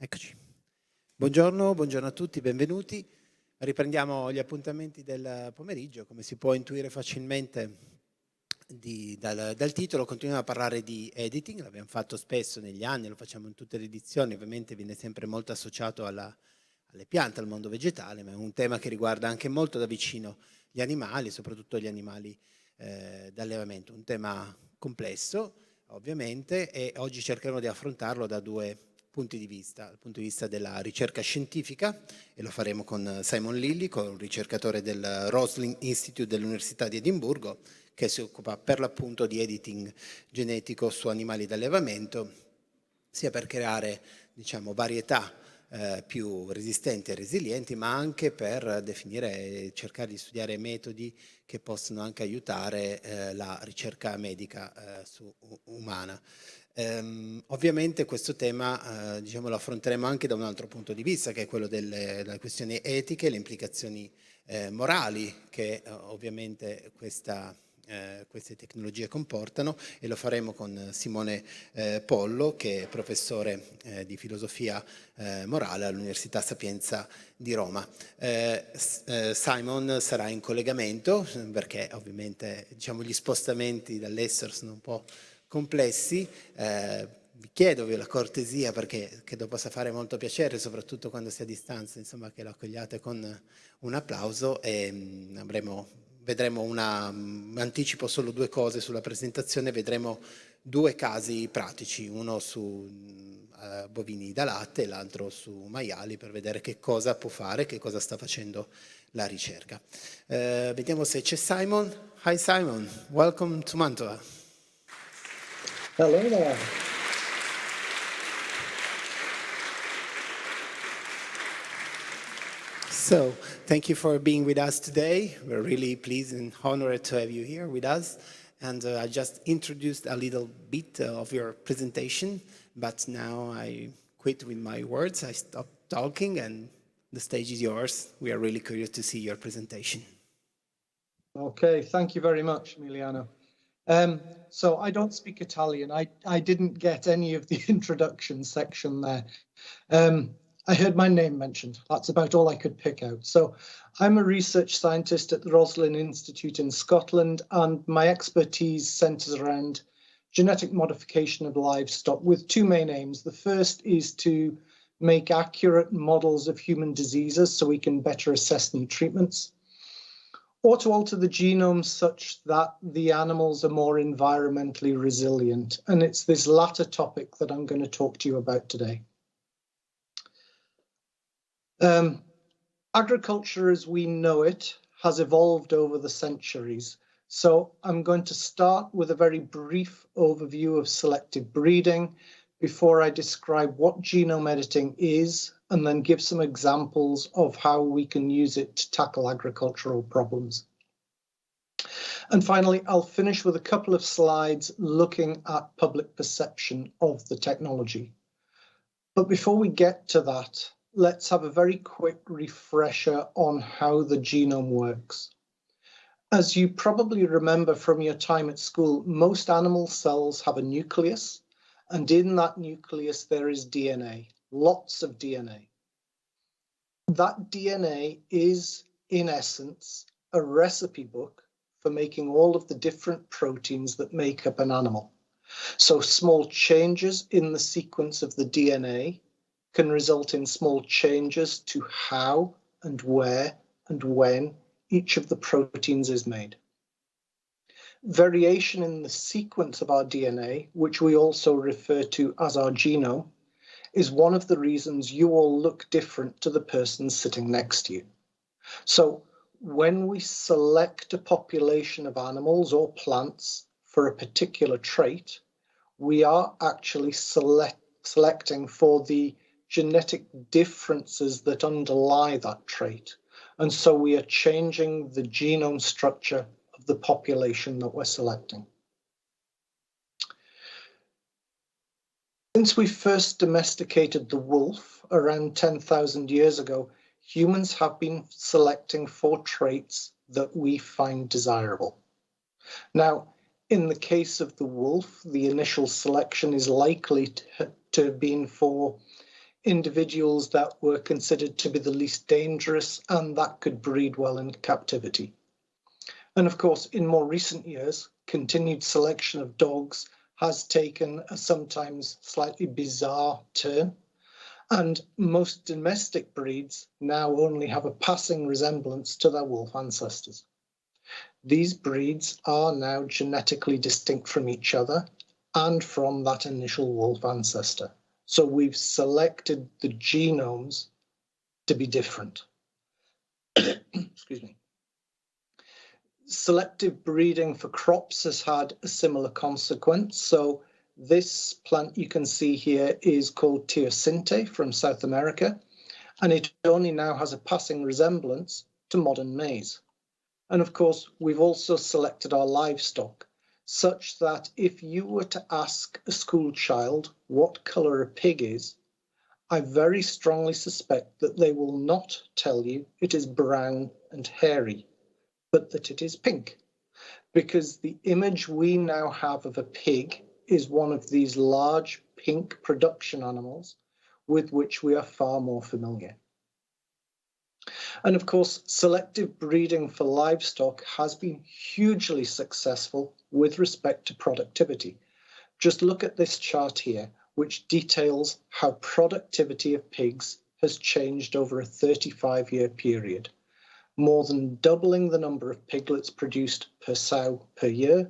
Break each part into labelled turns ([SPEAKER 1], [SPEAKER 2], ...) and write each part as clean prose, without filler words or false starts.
[SPEAKER 1] Eccoci. Buongiorno a tutti, benvenuti. Riprendiamo gli appuntamenti del pomeriggio. Come si può intuire facilmente dal titolo, continuiamo a parlare di editing. L'abbiamo fatto spesso negli anni, lo facciamo in tutte le edizioni, ovviamente viene sempre molto associato alle piante, al mondo vegetale, ma è un tema che riguarda anche molto da vicino gli animali, soprattutto gli animali d'allevamento. Un tema complesso, ovviamente, e oggi cercheremo di affrontarlo da due punti di vista, dal punto di vista della ricerca scientifica, e lo faremo con Simon Lillico, un ricercatore del Roslin Institute dell'Università di Edimburgo, che si occupa per l'appunto di editing genetico su animali d'allevamento, sia per creare, diciamo, varietà più resistenti e resilienti, ma anche per definire e cercare di studiare metodi che possono anche aiutare la ricerca medica umana. Ovviamente questo tema diciamo, lo affronteremo anche da un altro punto di vista, che è quello delle questioni etiche, le implicazioni morali che ovviamente queste tecnologie comportano, e lo faremo con Simone Pollo, che è professore di filosofia morale all'Università Sapienza di Roma. Simon sarà in collegamento perché ovviamente diciamo, gli spostamenti dall'estero sono un po' complessi. Vi chiedo la cortesia perché credo possa fare molto piacere, soprattutto quando si è a distanza, insomma, che lo accogliate con un applauso, e vedremo anticipo solo due cose sulla presentazione. Vedremo due casi pratici, uno su bovini da latte e l'altro su maiali, per vedere che cosa può fare, che cosa sta facendo la ricerca. Vediamo se c'è Simon. Hi Simon, welcome to Mantova.
[SPEAKER 2] Hello there.
[SPEAKER 1] So, thank you for being with us today. We're really pleased and honored to have you here with us. And I just introduced a little bit of your presentation, but now I quit with my words. I stop talking and the stage is yours. We are really curious to see your presentation.
[SPEAKER 2] Okay, thank you very much, Emiliano. So I don't speak Italian. I didn't get any of the introduction section there. I heard my name mentioned. That's about all I could pick out. So I'm a research scientist at the Roslin Institute in Scotland, and my expertise centers around genetic modification of livestock with two main aims. The first is to make accurate models of human diseases so we can better assess new treatments, or to alter the genome such that the animals are more environmentally resilient. And it's this latter topic that I'm going to talk to you about today. Agriculture as we know it has evolved over the centuries. So I'm going to start with a very brief overview of selective breeding before I describe what genome editing is, and then give some examples of how we can use it to tackle agricultural problems. And finally, I'll finish with a couple of slides looking at public perception of the technology. But before we get to that, let's have a very quick refresher on how the genome works. As you probably remember from your time at school, most animal cells have a nucleus, and in that nucleus there is DNA, lots of DNA. That DNA is, in essence, a recipe book for making all of the different proteins that make up an animal. So small changes in the sequence of the DNA can result in small changes to how and where and when each of the proteins is made. Variation in the sequence of our DNA, which we also refer to as our genome, is one of the reasons you all look different to the person sitting next to you. So when we select a population of animals or plants for a particular trait, we are actually selecting for the genetic differences that underlie that trait. And so we are changing the genome structure of the population that we're selecting. Since we first domesticated the wolf around 10,000 years ago, humans have been selecting for traits that we find desirable. Now, in the case of the wolf, the initial selection is likely to have been for individuals that were considered to be the least dangerous and that could breed well in captivity. And of course, in more recent years, continued selection of dogs has taken a sometimes slightly bizarre turn, and most domestic breeds now only have a passing resemblance to their wolf ancestors. These breeds are now genetically distinct from each other and from that initial wolf ancestor. So we've selected the genomes to be different. Excuse me. Selective breeding for crops has had a similar consequence. So this plant you can see here is called teosinte from South America, and it only now has a passing resemblance to modern maize. And of course, we've also selected our livestock such that if you were to ask a school child what colour a pig is, I very strongly suspect that they will not tell you it is brown and hairy, but that it is pink, because the image we now have of a pig is one of these large pink production animals with which we are far more familiar. And of course, selective breeding for livestock has been hugely successful with respect to productivity. Just look at this chart here, which details how productivity of pigs has changed over a 35-year period, more than doubling the number of piglets produced per sow per year,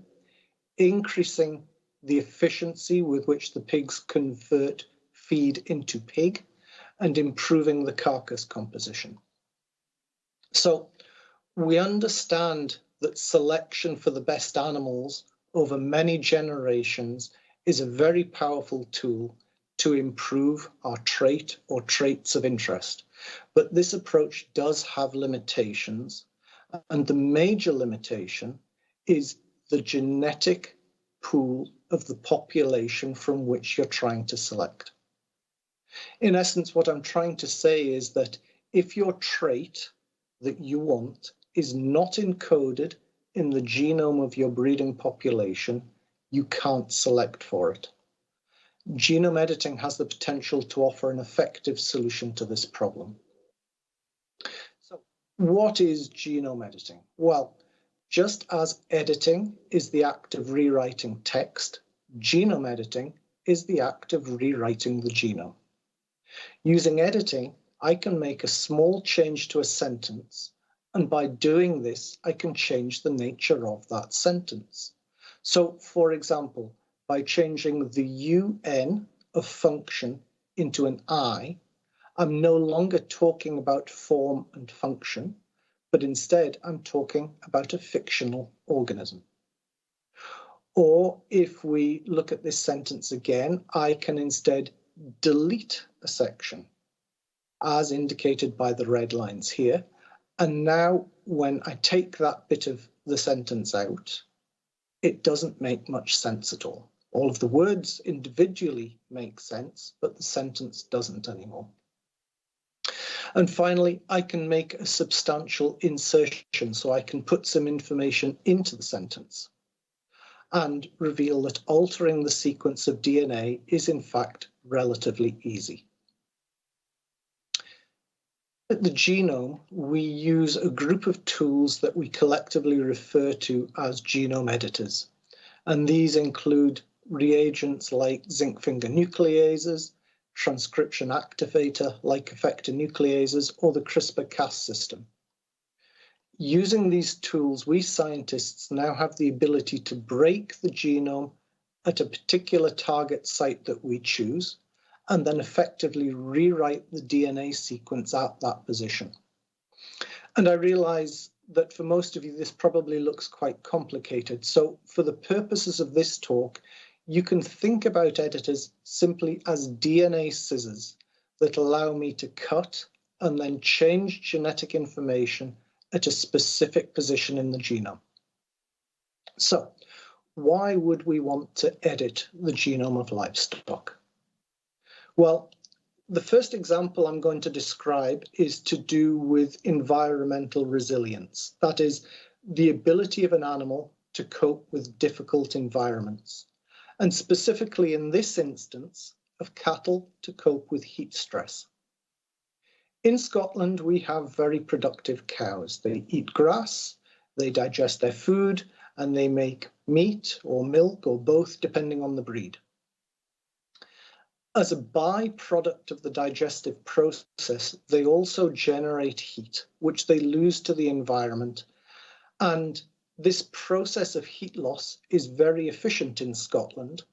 [SPEAKER 2] increasing the efficiency with which the pigs convert feed into pig, and improving the carcass composition. So we understand that selection for the best animals over many generations is a very powerful tool to improve our trait or traits of interest. But this approach does have limitations, and the major limitation is the genetic pool of the population from which you're trying to select. In essence, what I'm trying to say is that if your trait that you want is not encoded in the genome of your breeding population, you can't select for it. Genome editing has the potential to offer an effective solution to this problem. So, what is genome editing? Well, just as editing is the act of rewriting text, genome editing is the act of rewriting the genome. Using editing, I can make a small change to a sentence, and by doing this, I can change the nature of that sentence. So, for example, by changing the UN of function into an I, I'm no longer talking about form and function, but instead I'm talking about a fictional organism. Or if we look at this sentence again, I can instead delete a section, as indicated by the red lines here. And now when I take that bit of the sentence out, it doesn't make much sense at all. All of the words individually make sense, but the sentence doesn't anymore. And finally, I can make a substantial insertion, so I can put some information into the sentence and reveal that altering the sequence of DNA is in fact relatively easy. At the genome, we use a group of tools that we collectively refer to as genome editors. And these include reagents like zinc finger nucleases, transcription activator like effector nucleases, or the CRISPR-Cas system. Using these tools, we scientists now have the ability to break the genome at a particular target site that we choose, and then effectively rewrite the DNA sequence at that position. And I realize that for most of you, this probably looks quite complicated. So for the purposes of this talk, you can think about editors simply as DNA scissors that allow me to cut and then change genetic information at a specific position in the genome. So why would we want to edit the genome of livestock? Well, the first example I'm going to describe is to do with environmental resilience. That is, the ability of an animal to cope with difficult environments. And specifically in this instance, of cattle to cope with heat stress. In Scotland, we have very productive cows. They eat grass, they digest their food, and they make meat or milk or both, depending on the breed. As a byproduct of the digestive process, they also generate heat, which they lose to the environment. And this process of heat loss is very efficient in Scotland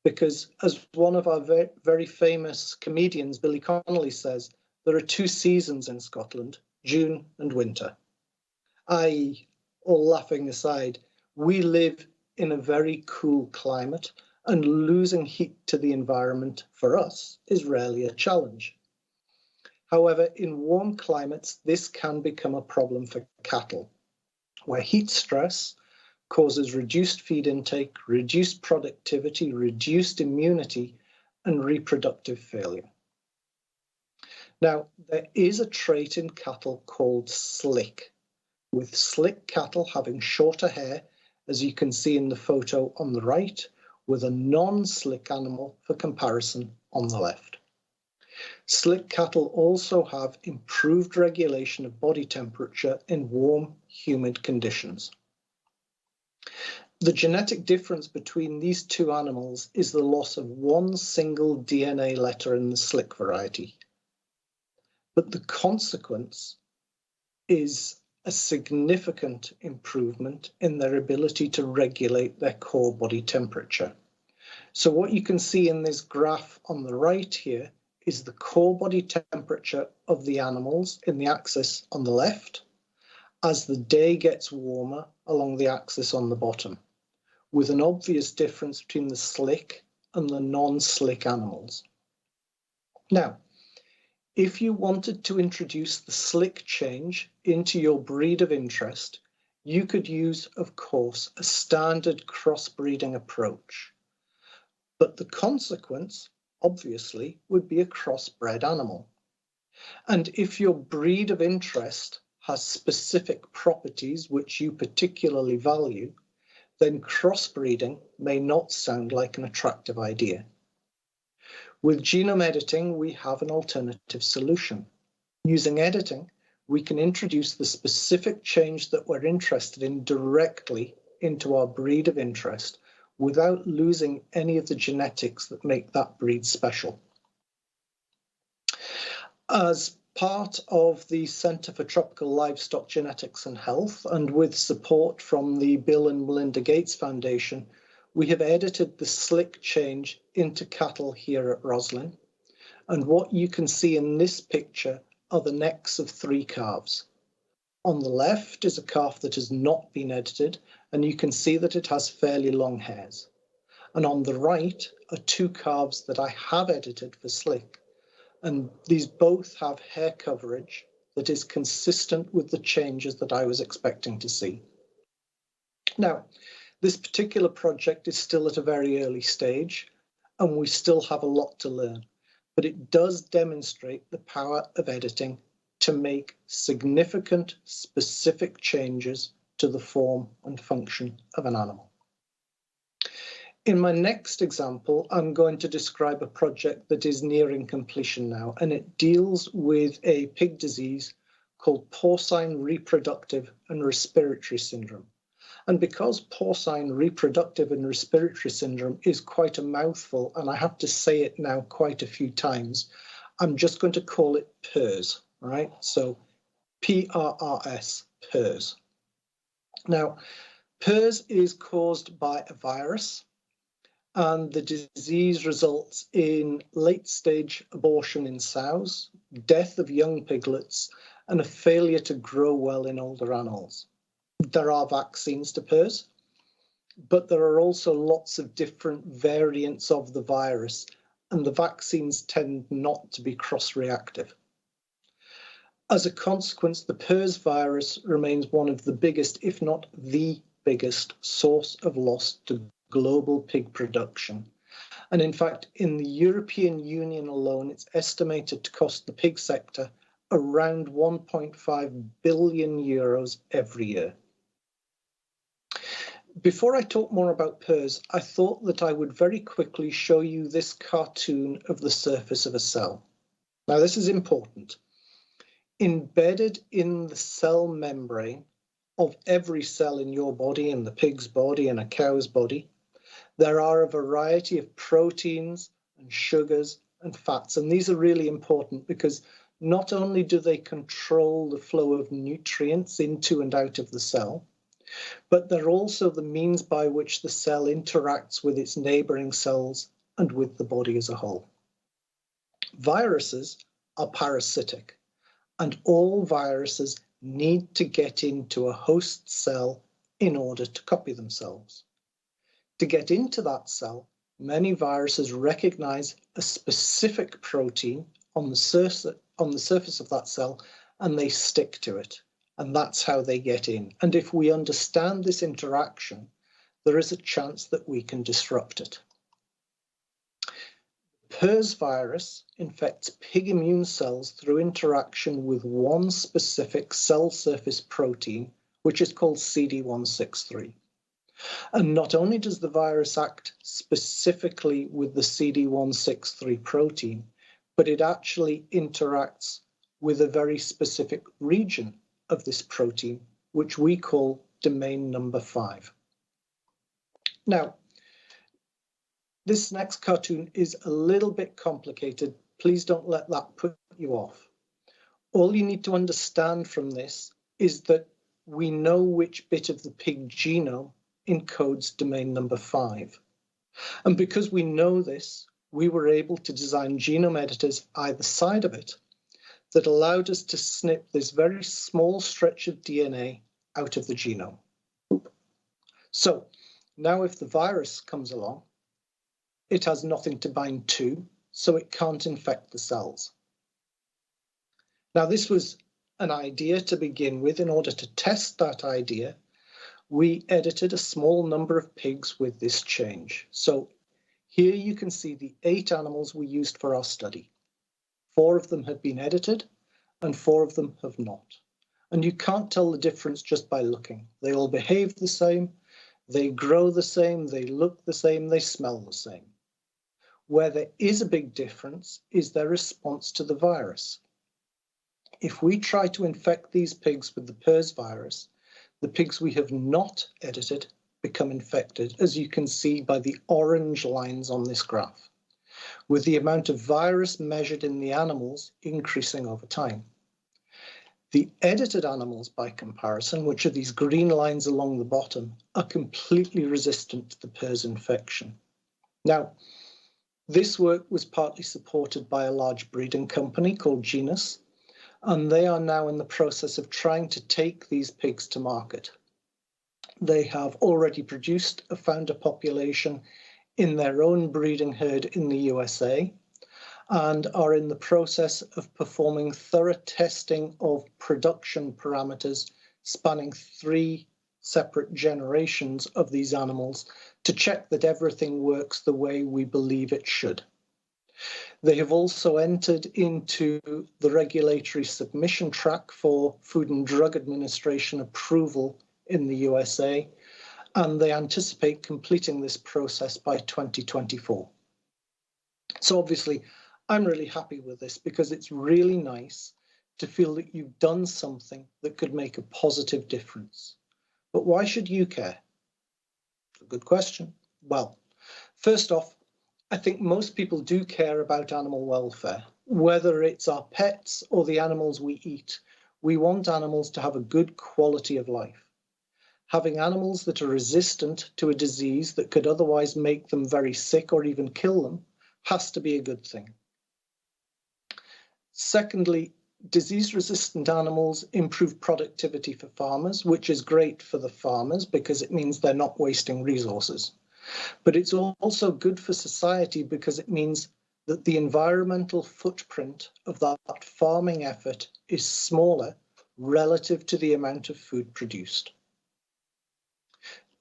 [SPEAKER 2] because, as one of our very famous comedians, Billy Connolly, says, there are two seasons in Scotland, June and winter. I.e., all laughing aside, we live in a very cool climate, and losing heat to the environment for us is rarely a challenge. However, in warm climates, this can become a problem for cattle, where heat stress causes reduced feed intake, reduced productivity, reduced immunity, and reproductive failure. Now, there is a trait in cattle called slick, with slick cattle having shorter hair, as you can see in the photo on the right, with a non-slick animal for comparison on the left. Slick cattle also have improved regulation of body temperature in warm, humid conditions. The genetic difference between these two animals is the loss of one single DNA letter in the slick variety. But the consequence is a significant improvement in their ability to regulate their core body temperature. So what you can see in this graph on the right here is the core body temperature of the animals in the axis on the left as the day gets warmer along the axis on the bottom, with an obvious difference between the slick and the non-slick animals. Now, if you wanted to introduce the slick change into your breed of interest, you could use, of course, a standard crossbreeding approach. But the consequence, obviously, would be a crossbred animal. And if your breed of interest has specific properties which you particularly value, then crossbreeding may not sound like an attractive idea. With genome editing, we have an alternative solution. Using editing, we can introduce the specific change that we're interested in directly into our breed of interest without losing any of the genetics that make that breed special. As part of the Centre for Tropical Livestock Genetics and Health, and with support from the Bill and Melinda Gates Foundation, we have edited the slick change into cattle here at Roslin. And what you can see in this picture are the necks of 3 calves. On the left is a calf that has not been edited, and you can see that it has fairly long hairs. And on the right are 2 calves that I have edited for slick. And these both have hair coverage that is consistent with the changes that I was expecting to see. Now, this particular project is still at a very early stage, and we still have a lot to learn, but it does demonstrate the power of editing to make significant, specific changes to the form and function of an animal. In my next example, I'm going to describe a project that is nearing completion now, and it deals with a pig disease called porcine reproductive and respiratory syndrome. And because porcine reproductive and respiratory syndrome is quite a mouthful, and I have to say it now quite a few times, I'm just going to call it PRRS, right? So PRRS, PRRS. Now, PRRS is caused by a virus, and the disease results in late-stage abortion in sows, death of young piglets, and a failure to grow well in older animals. There are vaccines to PRRS, but there are also lots of different variants of the virus, and the vaccines tend not to be cross-reactive. As a consequence, the PRRS virus remains one of the biggest, if not the biggest, source of loss to global pig production. And in fact, in the European Union alone, it's estimated to cost the pig sector around 1.5 billion euros every year. Before I talk more about PERS, I thought that I would very quickly show you this cartoon of the surface of a cell. Now, this is important. Embedded in the cell membrane of every cell in your body, in the pig's body, in a cow's body, there are a variety of proteins and sugars and fats. And these are really important because not only do they control the flow of nutrients into and out of the cell, but they're also the means by which the cell interacts with its neighboring cells and with the body as a whole. Viruses are parasitic, and all viruses need to get into a host cell in order to copy themselves. To get into that cell, many viruses recognize a specific protein on the surface of that cell, and they stick to it. And that's how they get in. And if we understand this interaction, there is a chance that we can disrupt it. PERS virus infects pig immune cells through interaction with one specific cell surface protein, which is called CD163. And not only does the virus act specifically with the CD163 protein, but it actually interacts with a very specific region of this protein, which we call domain number 5. Now, this next cartoon is a little bit complicated. Please don't let that put you off. All you need to understand from this is that we know which bit of the pig genome encodes domain number 5. And because we know this, we were able to design genome editors either side of it that allowed us to snip this very small stretch of DNA out of the genome. So now if the virus comes along, it has nothing to bind to, so it can't infect the cells. Now, this was an idea to begin with. In order to test that idea, we edited a small number of pigs with this change. So here you can see the 8 animals we used for our study. 4 of them have been edited and 4 of them have not. And you can't tell the difference just by looking. They all behave the same, they grow the same, they look the same, they smell the same. Where there is a big difference is their response to the virus. If we try to infect these pigs with the PERS virus, the pigs we have not edited become infected, as you can see by the orange lines on this graph, with the amount of virus measured in the animals increasing over time. The edited animals, by comparison, which are these green lines along the bottom, are completely resistant to the PERS infection. Now, this work was partly supported by a large breeding company called Genus, and they are now in the process of trying to take these pigs to market. They have already produced a founder population in their own breeding herd in the USA and are in the process of performing thorough testing of production parameters spanning 3 separate generations of these animals to check that everything works the way we believe it should. They have also entered into the regulatory submission track for Food and Drug Administration approval in the USA, and they anticipate completing this process by 2024. So obviously, I'm really happy with this because it's really nice to feel that you've done something that could make a positive difference. But why should you care? It's a good question. Well, first off, I think most people do care about animal welfare. Whether it's our pets or the animals we eat, we want animals to have a good quality of life. Having animals that are resistant to a disease that could otherwise make them very sick or even kill them has to be a good thing. Secondly, disease-resistant animals improve productivity for farmers, which is great for the farmers because it means they're not wasting resources. But it's also good for society because it means that the environmental footprint of that farming effort is smaller relative to the amount of food produced.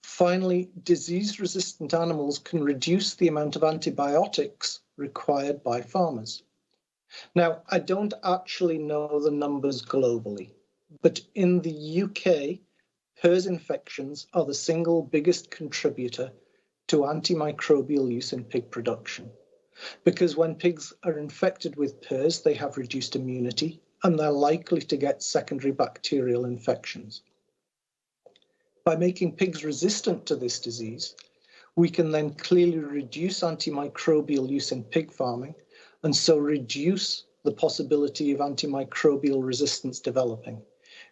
[SPEAKER 2] Finally, disease-resistant animals can reduce the amount of antibiotics required by farmers. Now, I don't actually know the numbers globally, but in the UK, PRRS infections are the single biggest contributor to antimicrobial use in pig production. Because when pigs are infected with PRRS, they have reduced immunity and they're likely to get secondary bacterial infections. By making pigs resistant to this disease, we can then clearly reduce antimicrobial use in pig farming and so reduce the possibility of antimicrobial resistance developing,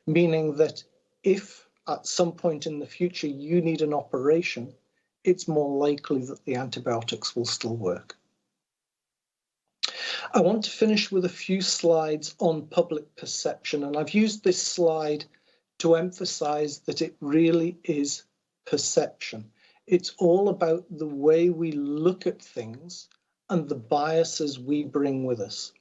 [SPEAKER 2] meaning that if at some point in the future you need an operation, it's more likely that the antibiotics will still work. I want to finish with a few slides on public perception, and I've used this slide to emphasize that it really is perception. It's all about the way we look at things and the biases we bring with us.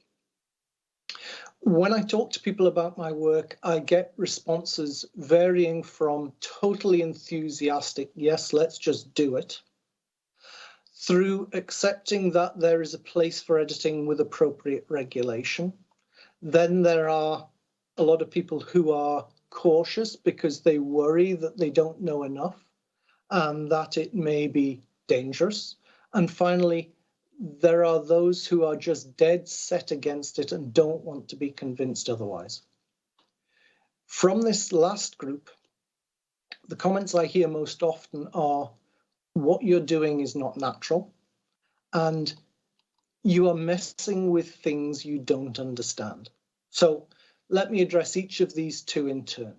[SPEAKER 2] When I talk to people about my work, I get responses varying from totally enthusiastic, yes, let's just do it, through accepting that there is a place for editing with appropriate regulation. Then there are a lot of people who are cautious because they worry that they don't know enough and that it may be dangerous. And finally, there are those who are just dead set against it and don't want to be convinced otherwise. From this last group, the comments I hear most often are, what you're doing is not natural, and you are messing with things you don't understand. So let me address each of these two in turn.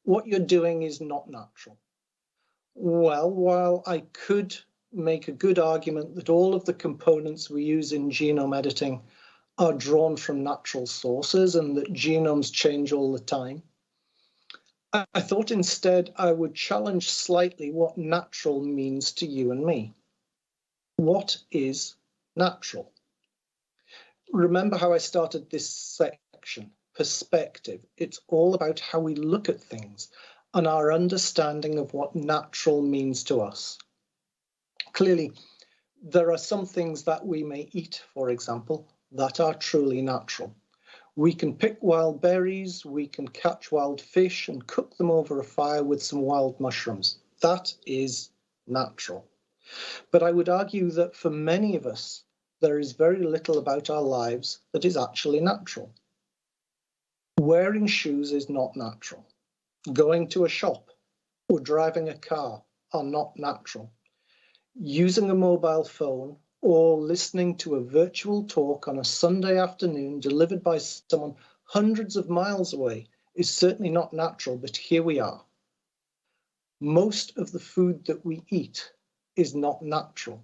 [SPEAKER 2] What you're doing is not natural. Well, while I could make a good argument that all of the components we use in genome editing are drawn from natural sources and that genomes change all the time, I thought instead I would challenge slightly what natural means to you and me. What is natural? Remember how I started this section, perspective. It's all about how we look at things and our understanding of what natural means to us. Clearly, there are some things that we may eat, for example, that are truly natural. We can pick wild berries, we can catch wild fish and cook them over a fire with some wild mushrooms. That is natural. But I would argue that for many of us, there is very little about our lives that is actually natural. Wearing shoes is not natural. Going to a shop or driving a car are not natural. Using a mobile phone or listening to a virtual talk on a Sunday afternoon delivered by someone hundreds of miles away is certainly not natural, but here we are. Most of the food that we eat is not natural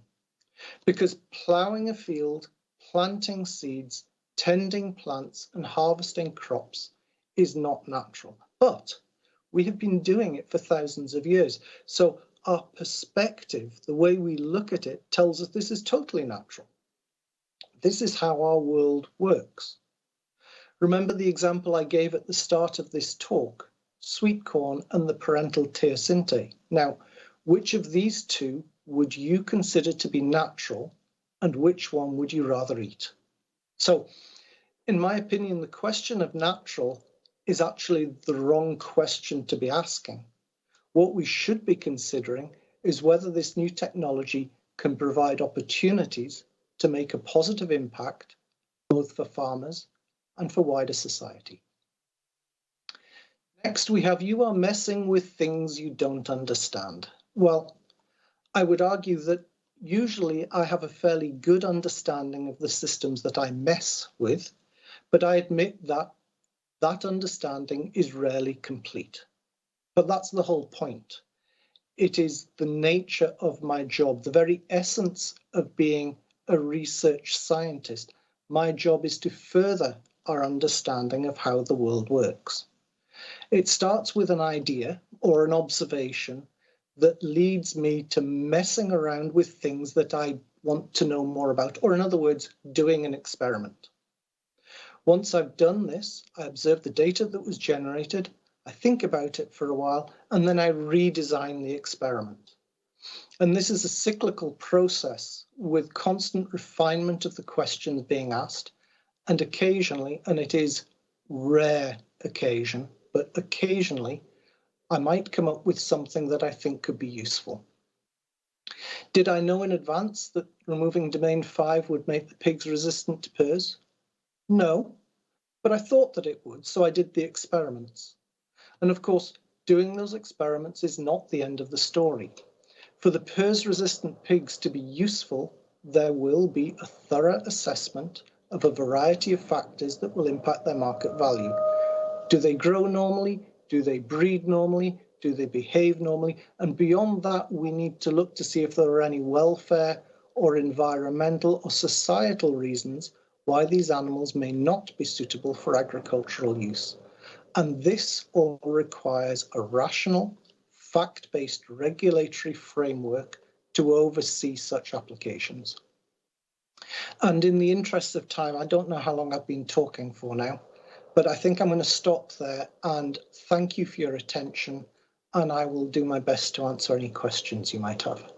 [SPEAKER 2] because ploughing a field, planting seeds, tending plants and harvesting crops is not natural, but we have been doing it for thousands of years. So our perspective, the way we look at it, tells us this is totally natural. This is how our world works. Remember the example I gave at the start of this talk, sweet corn and the parental teosinte. Now, which of these two would you consider to be natural and which one would you rather eat? So, in my opinion, the question of natural is actually the wrong question to be asking. What we should be considering is whether this new technology can provide opportunities to make a positive impact, both for farmers and for wider society. Next, we have you are messing with things you don't understand. Well, I would argue that usually I have a fairly good understanding of the systems that I mess with, but I admit that that understanding is rarely complete. But that's the whole point. It is the nature of my job, the very essence of being a research scientist. My job is to further our understanding of how the world works. It starts with an idea or an observation that leads me to messing around with things that I want to know more about, or in other words, doing an experiment. Once I've done this, I observe the data that was generated, I think about it for a while, and then I redesign the experiment. And this is a cyclical process with constant refinement of the questions being asked, and occasionally, and it is rare occasion, but occasionally, I might come up with something that I think could be useful. Did I know in advance that removing domain 5 would make the pigs resistant to PRRS? No, but I thought that it would, so I did the experiments. And of course, doing those experiments is not the end of the story. For the PRRS-resistant pigs to be useful, there will be a thorough assessment of a variety of factors that will impact their market value. Do they grow normally? Do they breed normally? Do they behave normally? And beyond that, we need to look to see if there are any welfare or environmental or societal reasons why these animals may not be suitable for agricultural use. And this all requires a rational, fact-based regulatory framework to oversee such applications. And in the interest of time, I don't know how long I've been talking for now, but I think I'm going to stop there and thank you for your attention, and I will do my best to answer any questions you might have.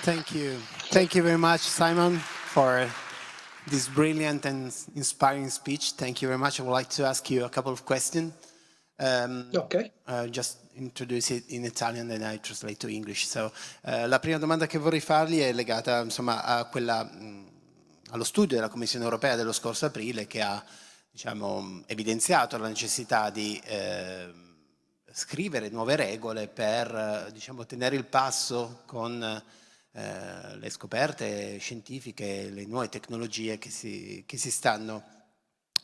[SPEAKER 1] Thank you. Thank you very much, Simon, for this brilliant and inspiring speech. Thank you very much. I would like to ask you a couple of questions.
[SPEAKER 2] Okay.
[SPEAKER 1] Just introduce it in Italian and I translate to English. So, la prima domanda che vorrei fargli è legata, insomma, a quella, allo studio della Commissione Europea dello scorso aprile che ha, diciamo, evidenziato la necessità di scrivere nuove regole per, diciamo, tenere il passo con le scoperte scientifiche, le nuove tecnologie che si stanno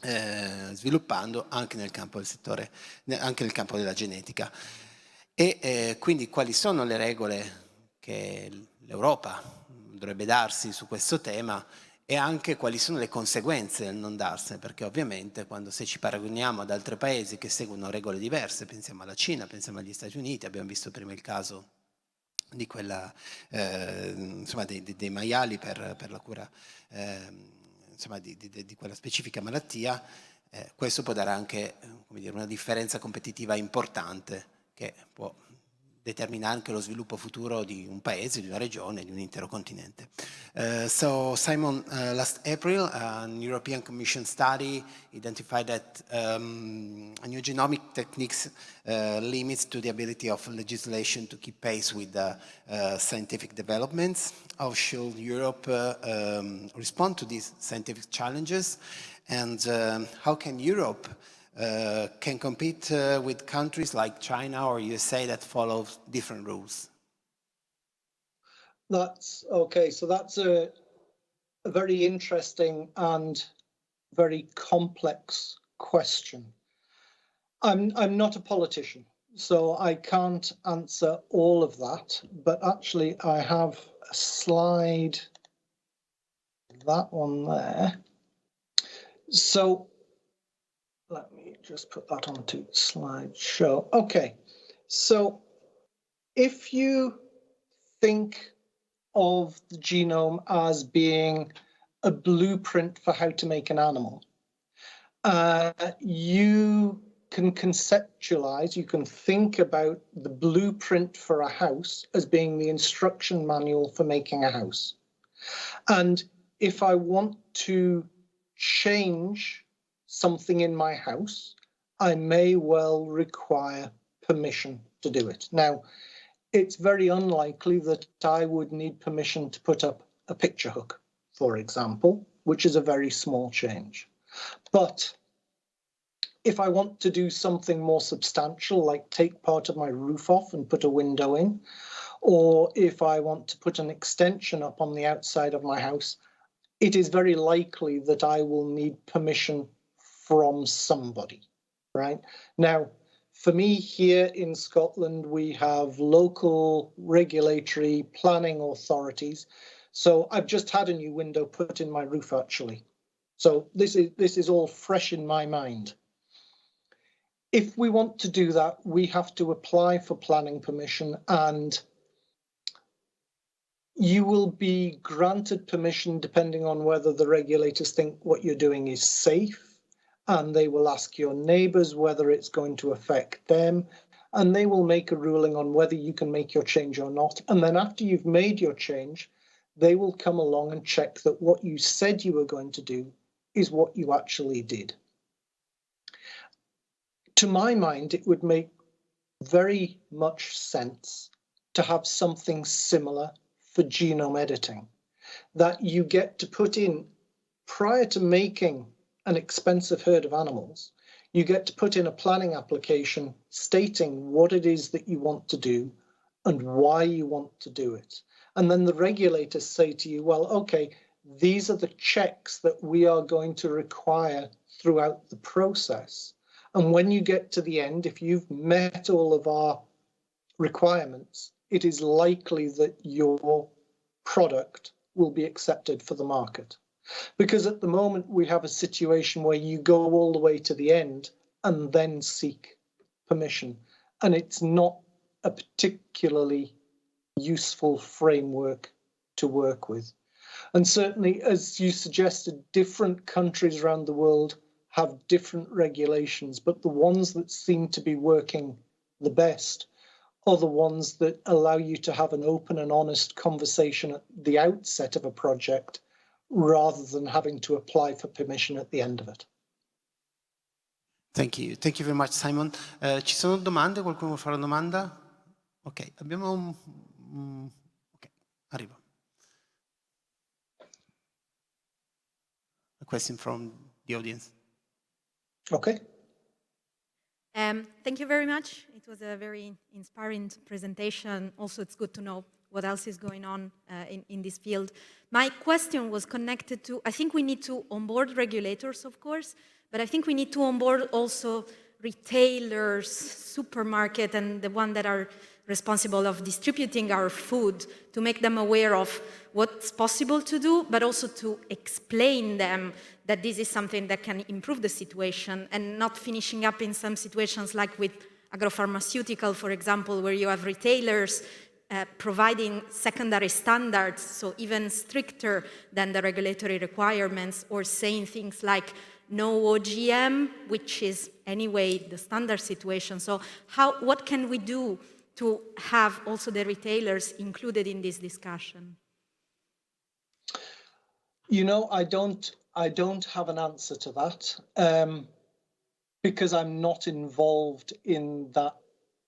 [SPEAKER 1] sviluppando anche nel campo del settore, anche nel campo della genetica. E quindi quali sono le regole che l'Europa dovrebbe darsi su questo tema e anche quali sono le conseguenze del non darsene, perché ovviamente se ci paragoniamo ad altri paesi che seguono regole diverse, pensiamo alla Cina, pensiamo agli Stati Uniti, abbiamo visto prima il caso di quella, insomma, dei maiali per la cura insomma, di quella specifica malattia, questo può dare anche, come dire, una differenza competitiva importante che può determinare anche lo sviluppo futuro di un paese, di una regione, di un intero continente. So Simon, last April, an European Commission study identified that a new genomic techniques limits to the ability of legislation to keep pace with the scientific developments. How should Europe respond to these scientific challenges, and how can Europe can compete with countries like China or USA that follow different rules?
[SPEAKER 2] That's okay. So that's a very interesting and very complex question. I'm not a politician, so I can't answer all of that, but actually I have a slide, that one there. So let me just put that onto slideshow. Okay, so if you think of the genome as being a blueprint for how to make an animal, you can conceptualize, you can think about the blueprint for a house as being the instruction manual for making a house. And if I want to change something in my house, I may well require permission to do it. Now, it's very unlikely that I would need permission to put up a picture hook, for example, which is a very small change. But if I want to do something more substantial, like take part of my roof off and put a window in, or if I want to put an extension up on the outside of my house, it is very likely that I will need permission from somebody, right? Now, for me here in Scotland, we have local regulatory planning authorities. So I've just had a new window put in my roof, actually. So this is all fresh in my mind. If we want to do that, we have to apply for planning permission, and you will be granted permission depending on whether the regulators think what you're doing is safe, and they will ask your neighbours whether it's going to affect them, and they will make a ruling on whether you can make your change or not. And then after you've made your change, they will come along and check that what you said you were going to do is what you actually did. To my mind, it would make very much sense to have something similar for genome editing, that you get to put in, prior to making an expensive herd of animals, you get to put in a planning application stating what it is that you want to do and why you want to do it. And then the regulators say to you, well, okay, these are the checks that we are going to require throughout the process. And when you get to the end, if you've met all of our requirements, it is likely that your product will be accepted for the market. Because at the moment we have a situation where you go all the way to the end and then seek permission. And it's not a particularly useful framework to work with. And certainly, as you suggested, different countries around the world have different regulations, but the ones that seem to be working the best are the ones that allow you to have an open and honest conversation at the outset of a project rather than having to apply for permission at the end of it.
[SPEAKER 1] Thank you very much, Simon. Ci sono domande? Qualcuno vuole fare una domanda? Ok, abbiamo ok, arrivo. A question from the audience.
[SPEAKER 2] Okay.
[SPEAKER 3] Thank you very much. It was a very inspiring presentation. Also, it's good to know what else is going on in this field. My question was connected to, I think we need to onboard regulators, of course, but I think we need to onboard also retailers, supermarket, and the one that are responsible of distributing our food to make them aware of what's possible to do, but also to explain them that this is something that can improve the situation and not finishing up in some situations like with agropharmaceutical, for example, where you have retailers providing secondary standards, so even stricter than the regulatory requirements, or saying things like no OGM, which is anyway the standard situation. So what can we do to have also the retailers included in this discussion?
[SPEAKER 2] You know, I don't have an answer to that because I'm not involved in that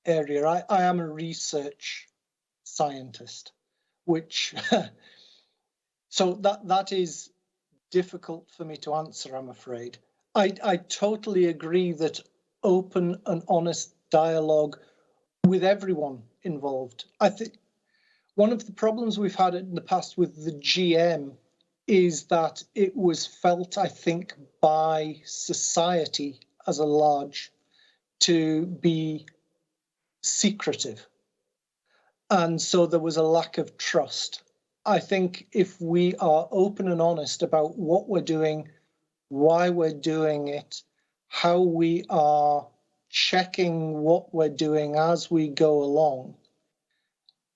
[SPEAKER 2] area. I am a research scientist, which so that is difficult for me to answer, I'm afraid. I totally agree that open and honest dialogue with everyone involved. I think one of the problems we've had in the past with the GM is that it was felt, I think, by society as a large to be secretive. And so there was a lack of trust. I think if we are open and honest about what we're doing, why we're doing it, how we are checking what we're doing as we go along,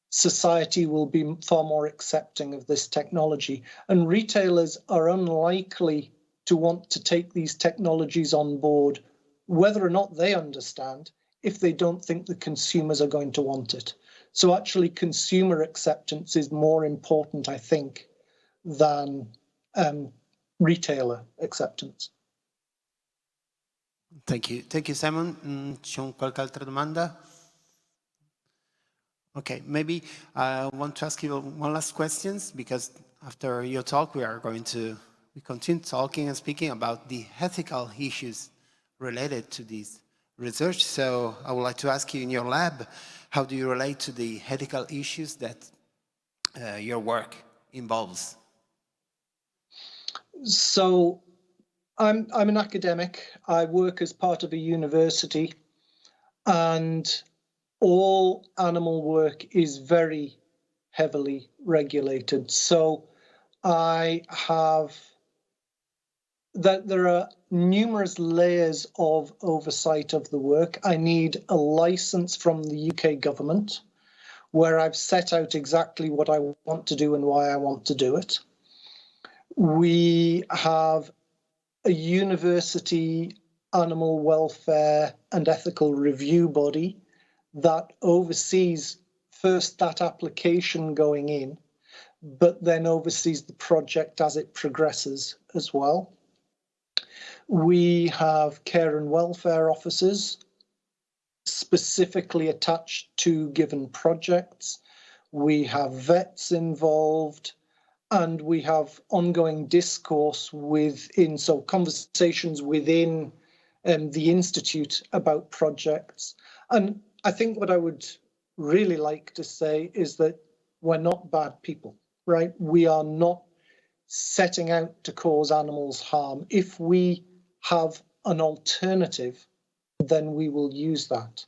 [SPEAKER 2] society will be far more accepting of this technology. And retailers are unlikely to want to take these technologies on board, whether or not they understand, if they don't think the consumers are going to want it. So actually consumer acceptance is more important, I think, than retailer acceptance.
[SPEAKER 1] Thank you, Simon. C'è qualche altra domanda? Okay, maybe I want to ask you one last question, because after your talk, we continue talking and speaking about the ethical issues related to this research. So I would like to ask you, in your lab, how do you relate to the ethical issues that your work involves?
[SPEAKER 2] So I'm an academic. I work as part of a university, and all animal work is very heavily regulated. So there are numerous layers of oversight of the work. I need a license from the UK government, where I've set out exactly what I want to do and why I want to do it. We have a university animal welfare and ethical review body that oversees first that application going in, but then oversees the project as it progresses as well. We have care and welfare officers specifically attached to given projects. We have vets involved, and we have ongoing discourse within, so conversations within the Institute about projects. And I think what I would really like to say is that we're not bad people, right? We are not setting out to cause animals harm. If we have an alternative, then we will use that.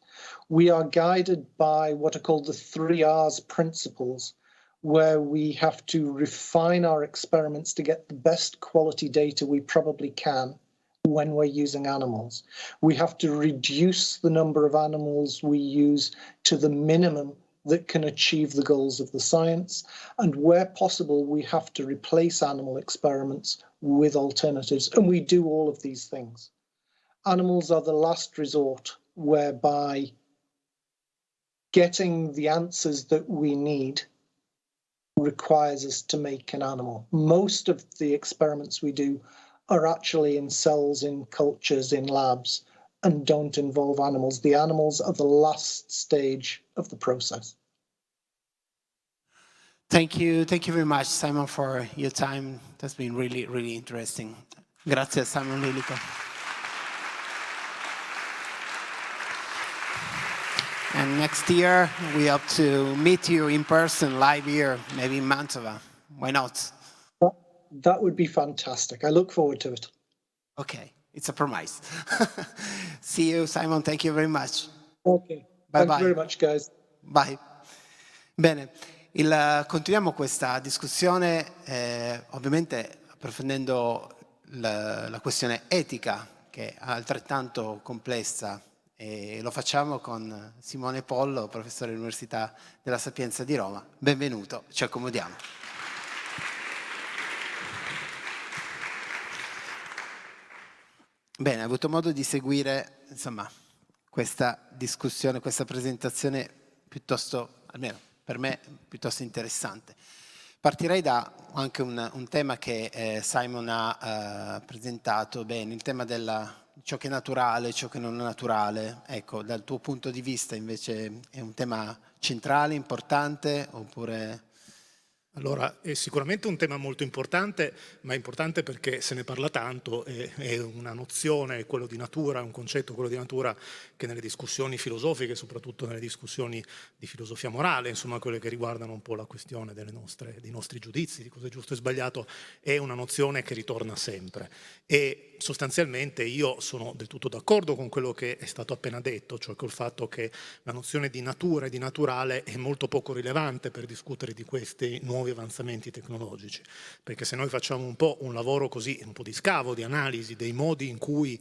[SPEAKER 2] We are guided by what are called the 3 R's principles, where we have to refine our experiments to get the best quality data we probably can when we're using animals. We have to reduce the number of animals we use to the minimum that can achieve the goals of the science. And where possible, we have to replace animal experiments with alternatives. And we do all of these things. Animals are the last resort, whereby getting the answers that we need requires us to make an animal. Most of the experiments we do are actually in cells, in cultures, in labs, and don't involve animals. The animals are the last stage of the process.
[SPEAKER 1] Thank you very much, Simon, for your time. That's been really, really interesting. Grazie, Simon Lillico. And next year, we hope to meet you in person, live here, maybe in Mantova. Why not?
[SPEAKER 2] That would be fantastic. I look forward to it.
[SPEAKER 1] Okay, it's a promise. See you, Simon. Thank you very much.
[SPEAKER 2] Okay.
[SPEAKER 1] Bye
[SPEAKER 2] Thank you very much, guys.
[SPEAKER 1] Bye. Bene, continuiamo questa discussione, ovviamente approfondendo la questione etica, che è altrettanto complessa. E lo facciamo con Simone Pollo, professore all'Università della Sapienza di Roma. Benvenuto, ci accomodiamo. Bene, ho avuto modo di seguire, insomma, questa discussione, questa presentazione piuttosto, almeno per me, piuttosto interessante. Partirei da anche un tema che Simon ha presentato bene, il tema della ciò che è naturale, ciò che non è naturale. Ecco, dal tuo punto di vista invece è un tema centrale, importante, oppure...
[SPEAKER 4] Allora, è sicuramente un tema molto importante, ma importante perché se ne parla tanto, è una nozione, quello di natura, un concetto, quello di natura, che nelle discussioni filosofiche, soprattutto nelle discussioni di filosofia morale, insomma quelle che riguardano un po' la questione dei nostri giudizi, di cosa è giusto e sbagliato, è una nozione che ritorna sempre. E sostanzialmente io sono del tutto d'accordo con quello che è stato appena detto, cioè col fatto che la nozione di natura e di naturale è molto poco rilevante per discutere di questi nuovi avanzamenti tecnologici, perché se noi facciamo un po' un lavoro così, un po' di scavo, di analisi dei modi in cui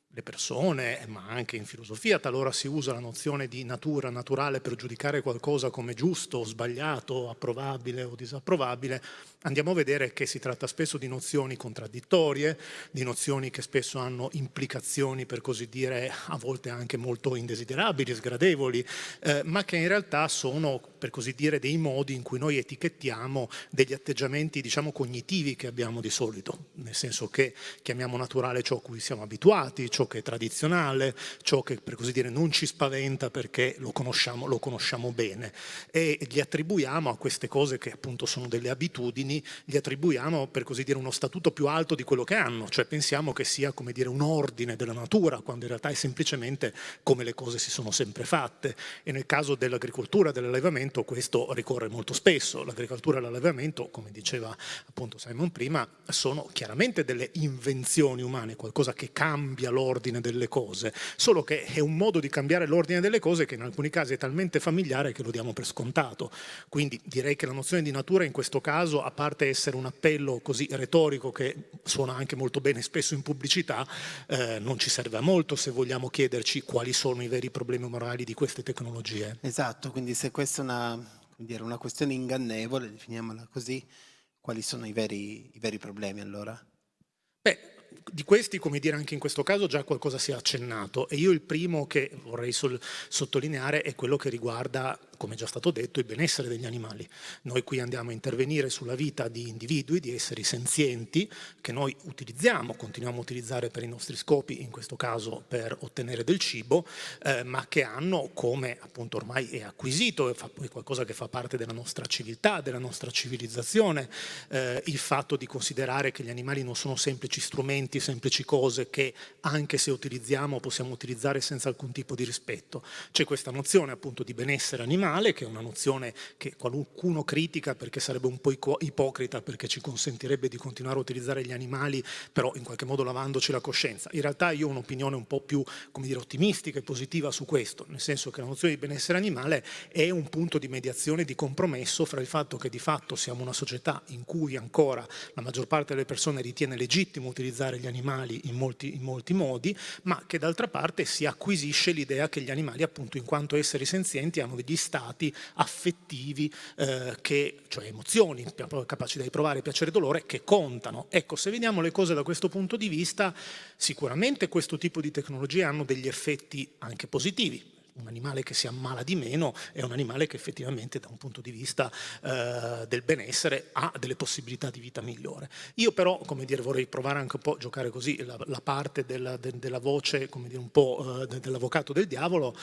[SPEAKER 4] le persone, ma anche in filosofia, talora si usa la nozione di natura, naturale per giudicare qualcosa come giusto o sbagliato, approvabile o disapprovabile, andiamo a vedere che si tratta spesso di nozioni contraddittorie, di nozioni che spesso hanno implicazioni, per così dire, a volte anche molto indesiderabili, sgradevoli, ma che in realtà sono, per così dire, dei modi in cui noi etichettiamo degli atteggiamenti, diciamo, cognitivi che abbiamo di solito, nel senso che chiamiamo naturale ciò a cui siamo abituati, ciò che è tradizionale, ciò che, per così dire, non ci spaventa perché lo conosciamo bene, e gli attribuiamo a queste cose che appunto sono delle abitudini, gli attribuiamo, per così dire, uno statuto più alto di quello che hanno, cioè pensiamo che sia, come dire, un ordine della natura, quando in realtà è semplicemente come le cose si sono sempre fatte. E nel caso dell'agricoltura, dell'allevamento, questo ricorre molto spesso. L'agricoltura e l'allevamento, come diceva appunto Simon prima, sono chiaramente delle invenzioni umane, qualcosa che cambia l'ordine delle cose, solo che è un modo di cambiare l'ordine delle cose che in alcuni casi è talmente familiare che lo diamo per scontato. Quindi direi che la nozione di natura in questo caso, a parte essere un appello così retorico che suona anche molto bene spesso in pubblicità, non ci serve a molto se vogliamo chiederci quali sono i veri problemi morali di queste tecnologie.
[SPEAKER 1] Esatto, quindi se questa è una questione ingannevole, definiamola così, quali sono i veri problemi allora?
[SPEAKER 4] Beh, di questi, come dire, anche in questo caso già qualcosa si è accennato, e io il primo che vorrei sottolineare è quello che riguarda come già stato detto, il benessere degli animali. Noi qui andiamo a intervenire sulla vita di individui, di esseri senzienti, che noi utilizziamo, continuiamo a utilizzare per i nostri scopi, in questo caso per ottenere del cibo, ma che hanno, come appunto ormai è acquisito, è qualcosa che fa parte della nostra civiltà, della nostra civilizzazione, il fatto di considerare che gli animali non sono semplici strumenti, semplici cose che anche se utilizziamo possiamo utilizzare senza alcun tipo di rispetto. C'è questa nozione appunto di benessere animale, che è una nozione che qualcuno critica perché sarebbe un po' ipocrita, perché ci consentirebbe di continuare a utilizzare gli animali, però in qualche modo lavandoci la coscienza. In realtà io ho un'opinione un po' più, come dire, ottimistica e positiva su questo, nel senso che la nozione di benessere animale è un punto di mediazione, di compromesso fra il fatto che di fatto siamo una società in cui ancora la maggior parte delle persone ritiene legittimo utilizzare gli animali in molti modi, ma che d'altra parte si acquisisce l'idea che gli animali, appunto, in quanto esseri senzienti, hanno degli stati affettivi, cioè emozioni, capaci di provare piacere e dolore, che contano. Ecco, se vediamo le cose da questo punto di vista, sicuramente questo tipo di tecnologie hanno degli effetti anche positivi. Un animale che si ammala di meno è un animale che effettivamente da un punto di vista del benessere ha delle possibilità di vita migliore. Io però, come dire, vorrei provare anche un po' a giocare così la parte della voce, come dire, un po' dell'avvocato del diavolo.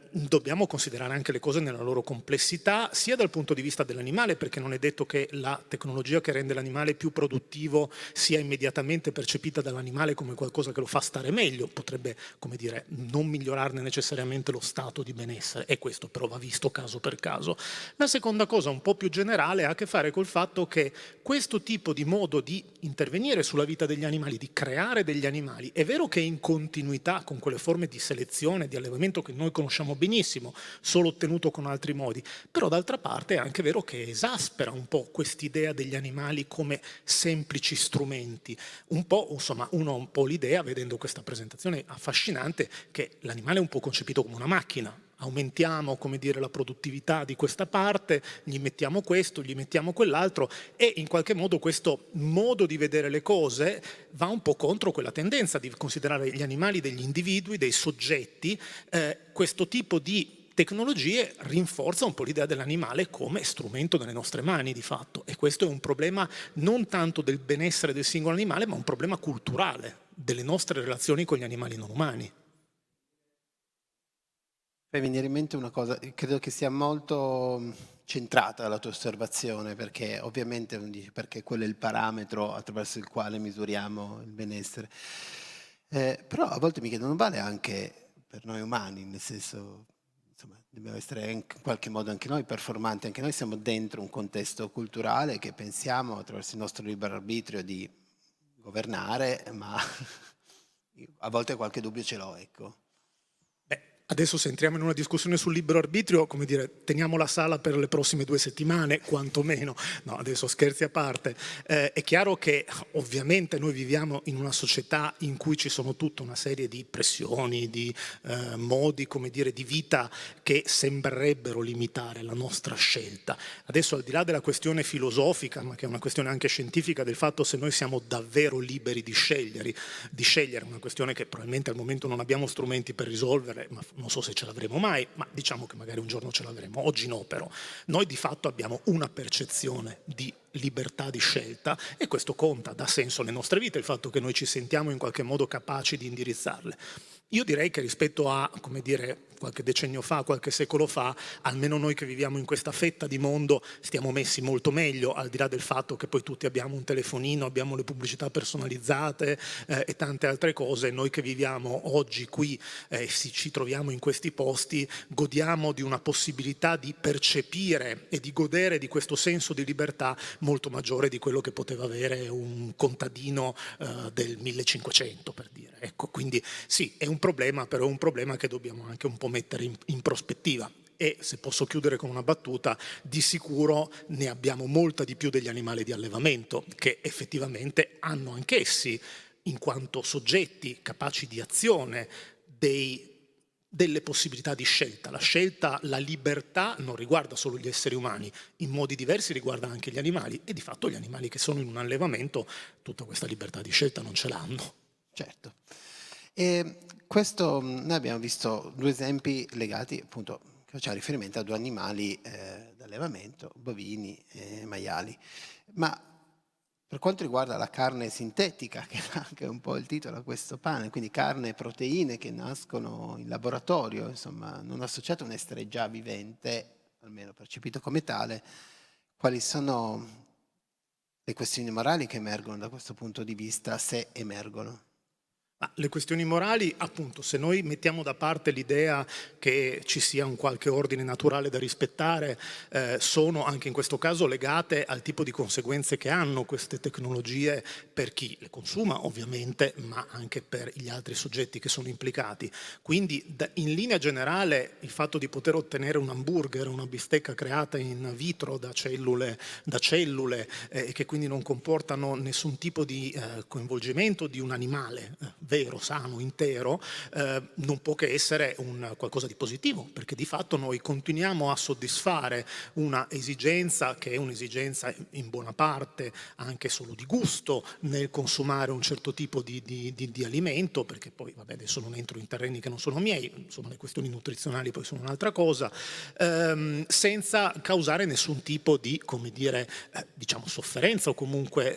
[SPEAKER 4] Dobbiamo considerare anche le cose nella loro complessità, sia dal punto di vista dell'animale, perché non è detto che la tecnologia che rende l'animale più produttivo sia immediatamente percepita dall'animale come qualcosa che lo fa stare meglio, potrebbe, come dire, non migliorarne necessariamente lo stato di benessere, e questo però va visto caso per caso. La seconda cosa, un po' più generale, ha a che fare col fatto che questo tipo di modo di intervenire sulla vita degli animali, di creare degli animali, è vero che è in continuità con quelle forme di selezione, di allevamento che noi conosciamo benissimo, solo ottenuto con altri modi, però d'altra parte è anche vero che esaspera un po' quest'idea degli animali come semplici strumenti. Un po', insomma, uno ha un po' l'idea, vedendo questa presentazione affascinante, che l'animale è un po' concepito come una macchina. Aumentiamo, come dire, la produttività di questa parte, gli mettiamo questo, gli mettiamo quell'altro, e in qualche modo questo modo di vedere le cose va un po' contro quella tendenza di considerare gli animali degli individui, dei soggetti. Questo tipo di tecnologie rinforza un po' l'idea dell'animale come strumento nelle nostre mani di fatto, e questo è un problema non tanto del benessere del singolo animale, ma un problema culturale delle nostre relazioni con gli animali non umani.
[SPEAKER 1] Mi venire in mente una cosa, credo che sia molto centrata la tua osservazione, perché ovviamente non dici perché quello è il parametro attraverso il quale misuriamo il benessere. Però a volte mi chiedo, non vale anche per noi umani, nel senso, insomma, dobbiamo essere in qualche modo anche noi performanti, anche noi siamo dentro un contesto culturale che pensiamo attraverso il nostro libero arbitrio di governare, ma a volte qualche dubbio ce l'ho, ecco.
[SPEAKER 4] Adesso se entriamo in una discussione sul libero arbitrio, come dire, teniamo la sala per le prossime 2 settimane, quantomeno. No, adesso scherzi a parte. È chiaro che ovviamente noi viviamo in una società in cui ci sono tutta una serie di pressioni, di modi, come dire, di vita che sembrerebbero limitare la nostra scelta. Adesso, al di là della questione filosofica, ma che è una questione anche scientifica, del fatto se noi siamo davvero liberi di scegliere, una questione che probabilmente al momento non abbiamo strumenti per risolvere, ma non so se ce l'avremo mai, ma diciamo che magari un giorno ce l'avremo, oggi no però. Noi di fatto abbiamo una percezione di libertà di scelta, e questo conta, dà senso alle nostre vite, il fatto che noi ci sentiamo in qualche modo capaci di indirizzarle. Io direi che rispetto a, come dire, qualche decennio fa, qualche secolo fa, almeno noi che viviamo in questa fetta di mondo stiamo messi molto meglio, al di là del fatto che poi tutti abbiamo un telefonino, abbiamo le pubblicità personalizzate e tante altre cose. Noi che viviamo oggi qui, ci troviamo in questi posti, godiamo di una possibilità di percepire e di godere di questo senso di libertà molto maggiore di quello che poteva avere un contadino del 1500, per dire. Ecco, quindi sì, è un problema, però è un problema che dobbiamo anche un po' mettere in prospettiva. E, se posso chiudere con una battuta, di sicuro ne abbiamo molta di più degli animali di allevamento, che effettivamente hanno anch'essi, in quanto soggetti capaci di azione, delle possibilità di scelta. La scelta, la libertà non riguarda solo gli esseri umani, in modi diversi riguarda anche gli animali, e di fatto gli animali che sono in un allevamento tutta questa libertà di scelta non ce l'hanno.
[SPEAKER 1] Certo. E questo, noi abbiamo visto 2 esempi legati, appunto, faceva riferimento a 2 animali d'allevamento, bovini e maiali. Ma per quanto riguarda la carne sintetica, che è anche un po' il titolo a questo pane, quindi carne e proteine che nascono in laboratorio, insomma, non associate a un essere già vivente, almeno percepito come tale, quali sono le questioni morali che emergono da questo punto di vista, se emergono?
[SPEAKER 4] Le questioni morali, appunto, se noi mettiamo da parte l'idea che ci sia un qualche ordine naturale da rispettare, sono anche in questo caso legate al tipo di conseguenze che hanno queste tecnologie per chi le consuma, ovviamente, ma anche per gli altri soggetti che sono implicati. Quindi, in linea generale, il fatto di poter ottenere un hamburger, una bistecca creata in vitro da cellule che quindi non comportano nessun tipo di coinvolgimento di un animale vero, sano, intero, non può che essere qualcosa di positivo, perché di fatto noi continuiamo a soddisfare una esigenza che è un'esigenza in buona parte anche solo di gusto nel consumare un certo tipo di alimento, perché poi, vabbè, adesso non entro in terreni che non sono miei, insomma le questioni nutrizionali poi sono un'altra cosa, senza causare nessun tipo di, come dire, diciamo sofferenza o comunque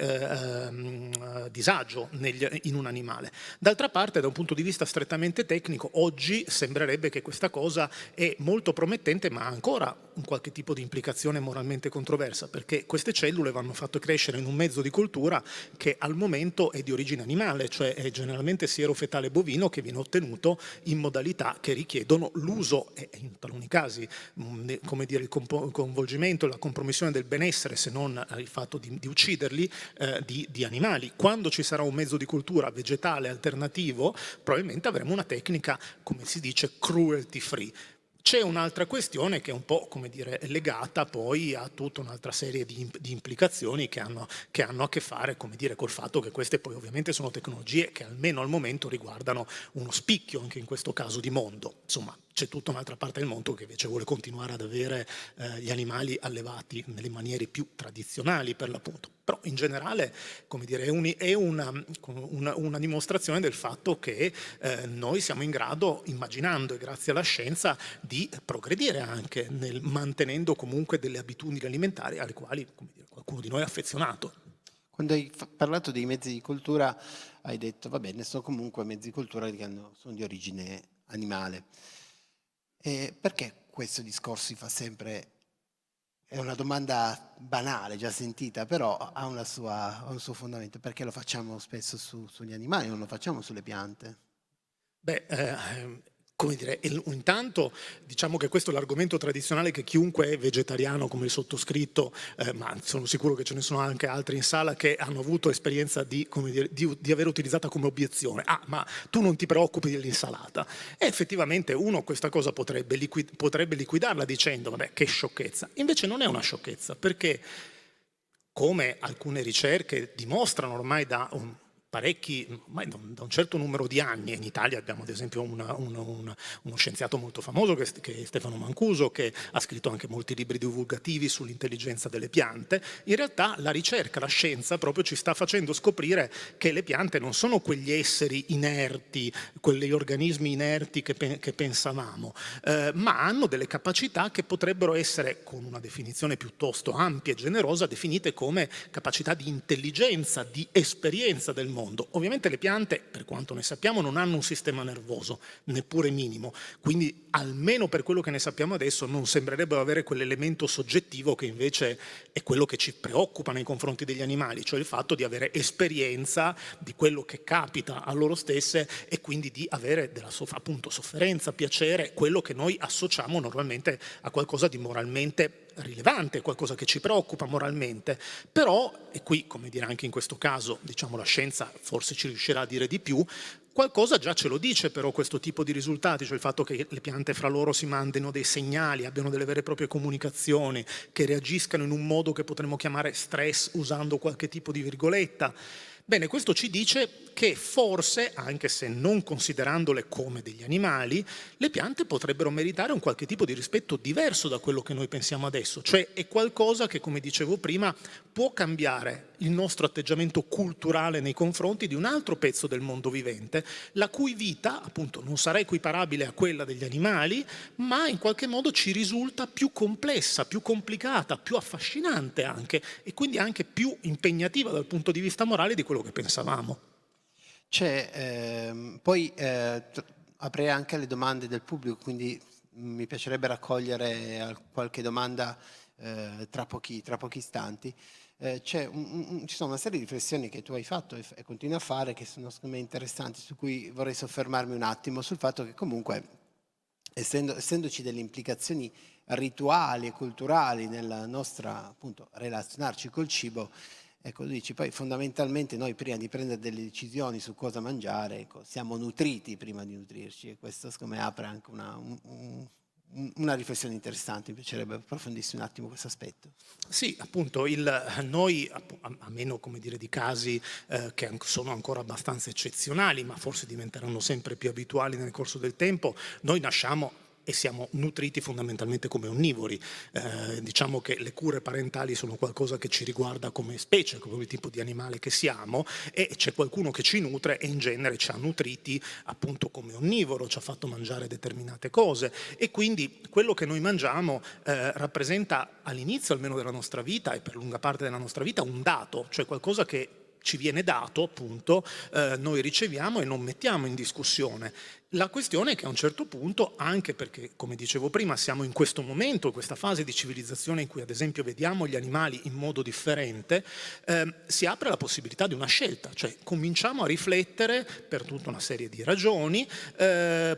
[SPEAKER 4] disagio in un animale. D'altra parte, da un punto di vista strettamente tecnico, oggi sembrerebbe che questa cosa è molto promettente, ma ha ancora un qualche tipo di implicazione moralmente controversa, perché queste cellule vanno fatte crescere in un mezzo di coltura che al momento è di origine animale, cioè è generalmente siero fetale bovino che viene ottenuto in modalità che richiedono l'uso e in taluni casi, come dire, il coinvolgimento e la compromissione del benessere, se non il fatto di ucciderli, di animali. Quando ci sarà un mezzo di cultura vegetale alternativo, probabilmente avremo una tecnica, come si dice, cruelty free. C'è un'altra questione che è un po', come dire, legata poi a tutta un'altra serie di implicazioni che hanno a che fare, come dire, col fatto che queste poi ovviamente sono tecnologie che almeno al momento riguardano uno spicchio, anche in questo caso, di mondo. Insomma, c'è tutta un'altra parte del mondo che invece vuole continuare ad avere gli animali allevati nelle maniere più tradizionali, per l'appunto. Però in generale, come dire, è una dimostrazione del fatto che noi siamo in grado, immaginando e grazie alla scienza, di progredire anche mantenendo comunque delle abitudini alimentari alle quali, come dire, qualcuno di noi è affezionato.
[SPEAKER 1] Quando hai parlato dei mezzi di coltura hai detto, va bene, sono comunque mezzi di coltura che sono di origine animale. Perché questo discorso si fa sempre? È una domanda banale, già sentita, però ha un suo fondamento. Perché lo facciamo spesso sugli animali, non lo facciamo sulle piante?
[SPEAKER 4] Come dire, intanto diciamo che questo è l'argomento tradizionale che chiunque è vegetariano come il sottoscritto, ma sono sicuro che ce ne sono anche altri in sala che hanno avuto esperienza di aver utilizzata come obiezione. Ma tu non ti preoccupi dell'insalata. E effettivamente uno questa cosa potrebbe liquidarla dicendo, vabbè, che sciocchezza. Invece non è una sciocchezza, perché come alcune ricerche dimostrano ormai da un certo numero di anni, in Italia abbiamo ad esempio uno scienziato molto famoso che è Stefano Mancuso, che ha scritto anche molti libri divulgativi sull'intelligenza delle piante. In realtà la ricerca, la scienza proprio ci sta facendo scoprire che le piante non sono quegli esseri inerti, quegli organismi inerti che pensavamo, ma hanno delle capacità che potrebbero essere, con una definizione piuttosto ampia e generosa, definite come capacità di intelligenza, di esperienza del mondo. Ovviamente le piante, per quanto ne sappiamo, non hanno un sistema nervoso, neppure minimo, quindi almeno per quello che ne sappiamo adesso non sembrerebbero avere quell'elemento soggettivo che invece è quello che ci preoccupa nei confronti degli animali, cioè il fatto di avere esperienza di quello che capita a loro stesse e quindi di avere della appunto sofferenza, piacere, quello che noi associamo normalmente a qualcosa di moralmente rilevante, qualcosa che ci preoccupa moralmente. Però, e qui, come dire, anche in questo caso, diciamo, la scienza forse ci riuscirà a dire di più, qualcosa già ce lo dice però questo tipo di risultati, cioè il fatto che le piante fra loro si mandino dei segnali, abbiano delle vere e proprie comunicazioni, che reagiscano in un modo che potremmo chiamare stress usando qualche tipo di virgoletta. Bene, questo ci dice che forse, anche se non considerandole come degli animali, le piante potrebbero meritare un qualche tipo di rispetto diverso da quello che noi pensiamo adesso, cioè è qualcosa che, come dicevo prima, può cambiare il nostro atteggiamento culturale nei confronti di un altro pezzo del mondo vivente, la cui vita appunto non sarà equiparabile a quella degli animali, ma in qualche modo ci risulta più complessa, più complicata, più affascinante anche, e quindi anche più impegnativa dal punto di vista morale di quello che pensavamo.
[SPEAKER 1] Poi aprirei anche alle domande del pubblico, quindi mi piacerebbe raccogliere qualche domanda tra pochi istanti. Ci sono una serie di riflessioni che tu hai fatto e continui a fare, che sono secondo me interessanti, su cui vorrei soffermarmi un attimo, sul fatto che comunque, essendoci delle implicazioni rituali e culturali nella nostra, appunto, relazionarci col cibo, ecco, tu dici, poi fondamentalmente noi prima di prendere delle decisioni su cosa mangiare, ecco, siamo nutriti prima di nutrirci, e questo secondo me apre anche una riflessione interessante. Mi piacerebbe approfondissi un attimo questo aspetto.
[SPEAKER 4] Sì, appunto, noi, a meno come dire, di casi che sono ancora abbastanza eccezionali, ma forse diventeranno sempre più abituali nel corso del tempo, noi nasciamo e siamo nutriti fondamentalmente come onnivori. Diciamo che le cure parentali sono qualcosa che ci riguarda come specie, come il tipo di animale che siamo, e c'è qualcuno che ci nutre e in genere ci ha nutriti appunto come onnivoro, ci ha fatto mangiare determinate cose, e quindi quello che noi mangiamo rappresenta all'inizio almeno della nostra vita e per lunga parte della nostra vita un dato, cioè qualcosa che ci viene dato, appunto, noi riceviamo e non mettiamo in discussione. La questione è che a un certo punto, anche perché, come dicevo prima, siamo in questo momento, in questa fase di civilizzazione in cui ad esempio vediamo gli animali in modo differente, si apre la possibilità di una scelta, cioè cominciamo a riflettere per tutta una serie di ragioni,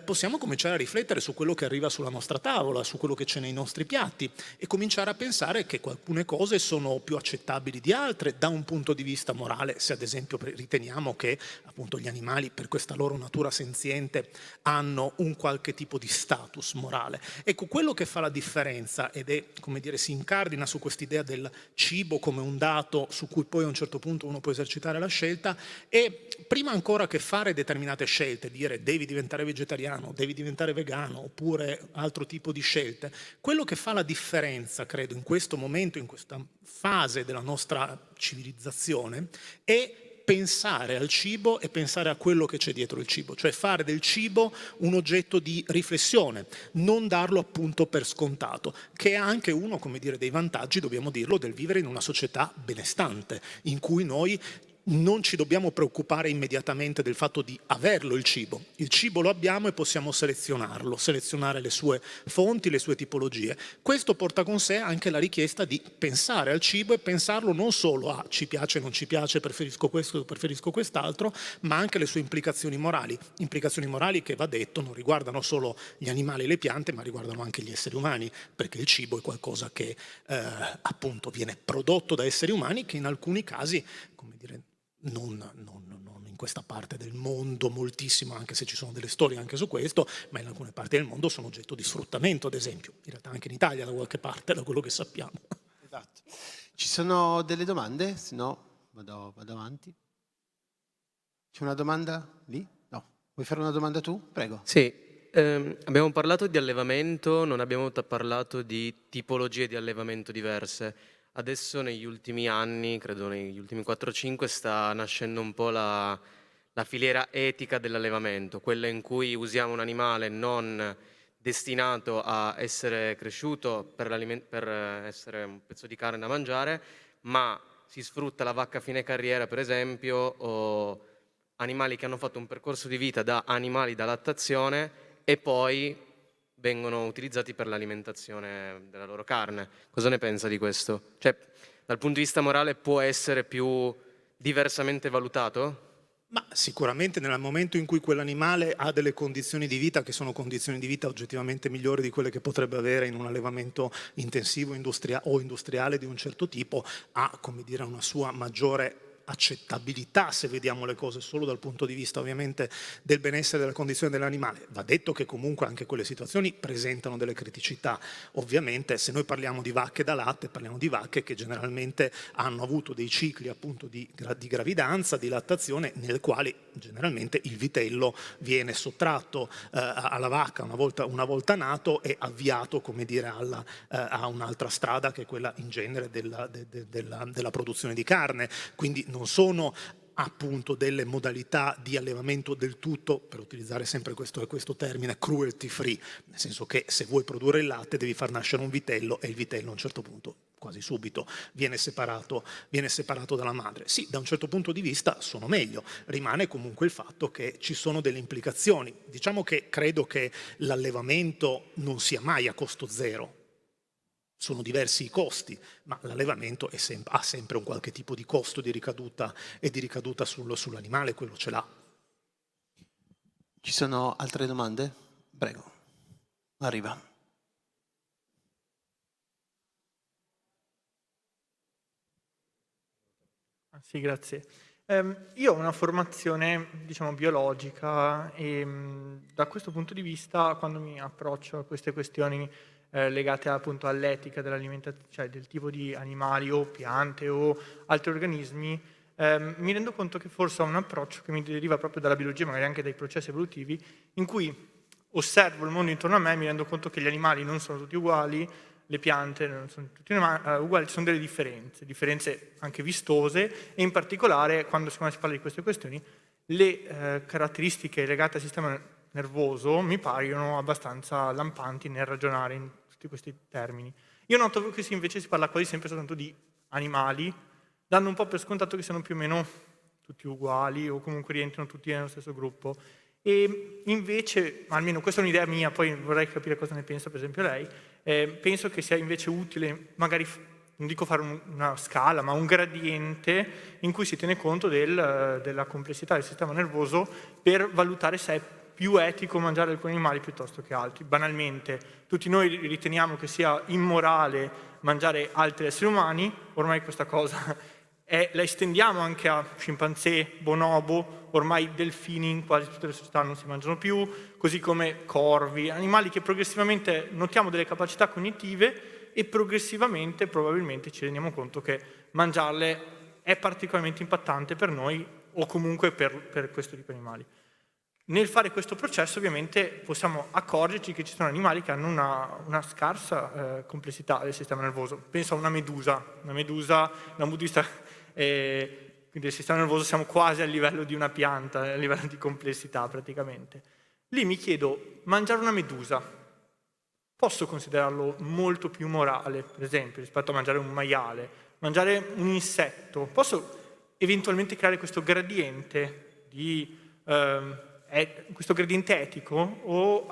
[SPEAKER 4] possiamo cominciare a riflettere su quello che arriva sulla nostra tavola, su quello che c'è nei nostri piatti, e cominciare a pensare che alcune cose sono più accettabili di altre da un punto di vista morale, se ad esempio riteniamo che appunto gli animali, per questa loro natura senziente, hanno un qualche tipo di status morale. Ecco, quello che fa la differenza, ed è, come dire, si incardina su quest'idea del cibo come un dato su cui poi a un certo punto uno può esercitare la scelta, è prima ancora che fare determinate scelte, dire devi diventare vegetariano, devi diventare vegano, oppure altro tipo di scelte, quello che fa la differenza, credo, in questo momento, in questa fase della nostra civilizzazione, è pensare al cibo e pensare a quello che c'è dietro il cibo, cioè fare del cibo un oggetto di riflessione, non darlo appunto per scontato, che è anche uno, come dire, dei vantaggi, dobbiamo dirlo, del vivere in una società benestante, in cui noi non ci dobbiamo preoccupare immediatamente del fatto di averlo il cibo lo abbiamo e possiamo selezionarlo, selezionare le sue fonti, le sue tipologie. Questo porta con sé anche la richiesta di pensare al cibo e pensarlo non solo a ci piace, non ci piace, preferisco questo, preferisco quest'altro, ma anche le sue implicazioni morali che, va detto, non riguardano solo gli animali e le piante, ma riguardano anche gli esseri umani, perché il cibo è qualcosa che appunto viene prodotto da esseri umani che in alcuni casi, come dire, non in questa parte del mondo moltissimo, anche se ci sono delle storie anche su questo, ma in alcune parti del mondo sono oggetto di sfruttamento, ad esempio, in realtà anche in Italia da qualche parte, da quello che sappiamo.
[SPEAKER 1] Esatto. Ci sono delle domande? Se no vado avanti. C'è una domanda lì? No. Vuoi fare una domanda tu? Prego.
[SPEAKER 5] Sì, abbiamo parlato di allevamento, non abbiamo parlato di tipologie di allevamento diverse. Adesso negli ultimi anni, credo negli ultimi 4-5, sta nascendo un po' la filiera etica dell'allevamento, quella in cui usiamo un animale non destinato a essere cresciuto per essere un pezzo di carne da mangiare, ma si sfrutta la vacca a fine carriera, per esempio, o animali che hanno fatto un percorso di vita da animali da lattazione e poi vengono utilizzati per l'alimentazione della loro carne. Cosa ne pensa di questo? Cioè, dal punto di vista morale può essere più diversamente valutato?
[SPEAKER 4] Ma sicuramente nel momento in cui quell'animale ha delle condizioni di vita che sono condizioni di vita oggettivamente migliori di quelle che potrebbe avere in un allevamento intensivo o industriale di un certo tipo, ha, come dire, una sua maggiore accettabilità, se vediamo le cose solo dal punto di vista ovviamente del benessere e della condizione dell'animale. Va detto che comunque anche quelle situazioni presentano delle criticità. Ovviamente se noi parliamo di vacche da latte, parliamo di vacche che generalmente hanno avuto dei cicli appunto di gravidanza, di lattazione, nel quali generalmente il vitello viene sottratto alla vacca una volta nato e avviato, come dire, a un'altra strada che è quella in genere della produzione di carne. Quindi non sono appunto delle modalità di allevamento del tutto, per utilizzare sempre questo termine, cruelty free, nel senso che se vuoi produrre il latte devi far nascere un vitello e il vitello a un certo punto, quasi subito, viene separato dalla madre. Sì, da un certo punto di vista sono meglio, rimane comunque il fatto che ci sono delle implicazioni. Diciamo che credo che l'allevamento non sia mai a costo zero. Sono diversi i costi, ma l'allevamento ha sempre un qualche tipo di costo di ricaduta e di ricaduta sull'animale, quello ce l'ha.
[SPEAKER 1] Ci sono altre domande? Prego, arriva.
[SPEAKER 6] Sì, grazie. Io ho una formazione, diciamo, biologica e da questo punto di vista, quando mi approccio a queste questioni legate appunto all'etica dell'alimentazione, cioè del tipo di animali o piante o altri organismi, mi rendo conto che forse ho un approccio che mi deriva proprio dalla biologia, magari anche dai processi evolutivi, in cui osservo il mondo intorno a me e mi rendo conto che gli animali non sono tutti uguali, le piante non sono tutte uguali, ci sono delle differenze anche vistose, e in particolare quando si parla di queste questioni le caratteristiche legate al sistema nervoso mi paiono abbastanza lampanti nel ragionare in tutti questi termini. Io noto che invece si parla quasi sempre soltanto di animali, dando un po' per scontato che siano più o meno tutti uguali o comunque rientrano tutti nello stesso gruppo. E invece, almeno questa è un'idea mia, poi vorrei capire cosa ne pensa per esempio lei, penso che sia invece utile magari, non dico fare una scala, ma un gradiente in cui si tiene conto della complessità del sistema nervoso per valutare se è più etico mangiare alcuni animali piuttosto che altri. Banalmente, tutti noi riteniamo che sia immorale mangiare altri esseri umani, ormai questa cosa la estendiamo anche a scimpanzé, bonobo, ormai delfini in quasi tutte le società non si mangiano più, così come corvi, animali che progressivamente notiamo delle capacità cognitive e progressivamente probabilmente ci rendiamo conto che mangiarle è particolarmente impattante per noi o comunque per questo tipo di animali. Nel fare questo processo ovviamente possiamo accorgerci che ci sono animali che hanno una scarsa complessità del sistema nervoso. Penso a una medusa, da un punto di vista quindi del sistema nervoso siamo quasi al livello di una pianta, a livello di complessità praticamente. Lì mi chiedo, mangiare una medusa, posso considerarlo molto più morale, per esempio, rispetto a mangiare un maiale, mangiare un insetto, posso eventualmente creare questo gradiente questo gradiente etico o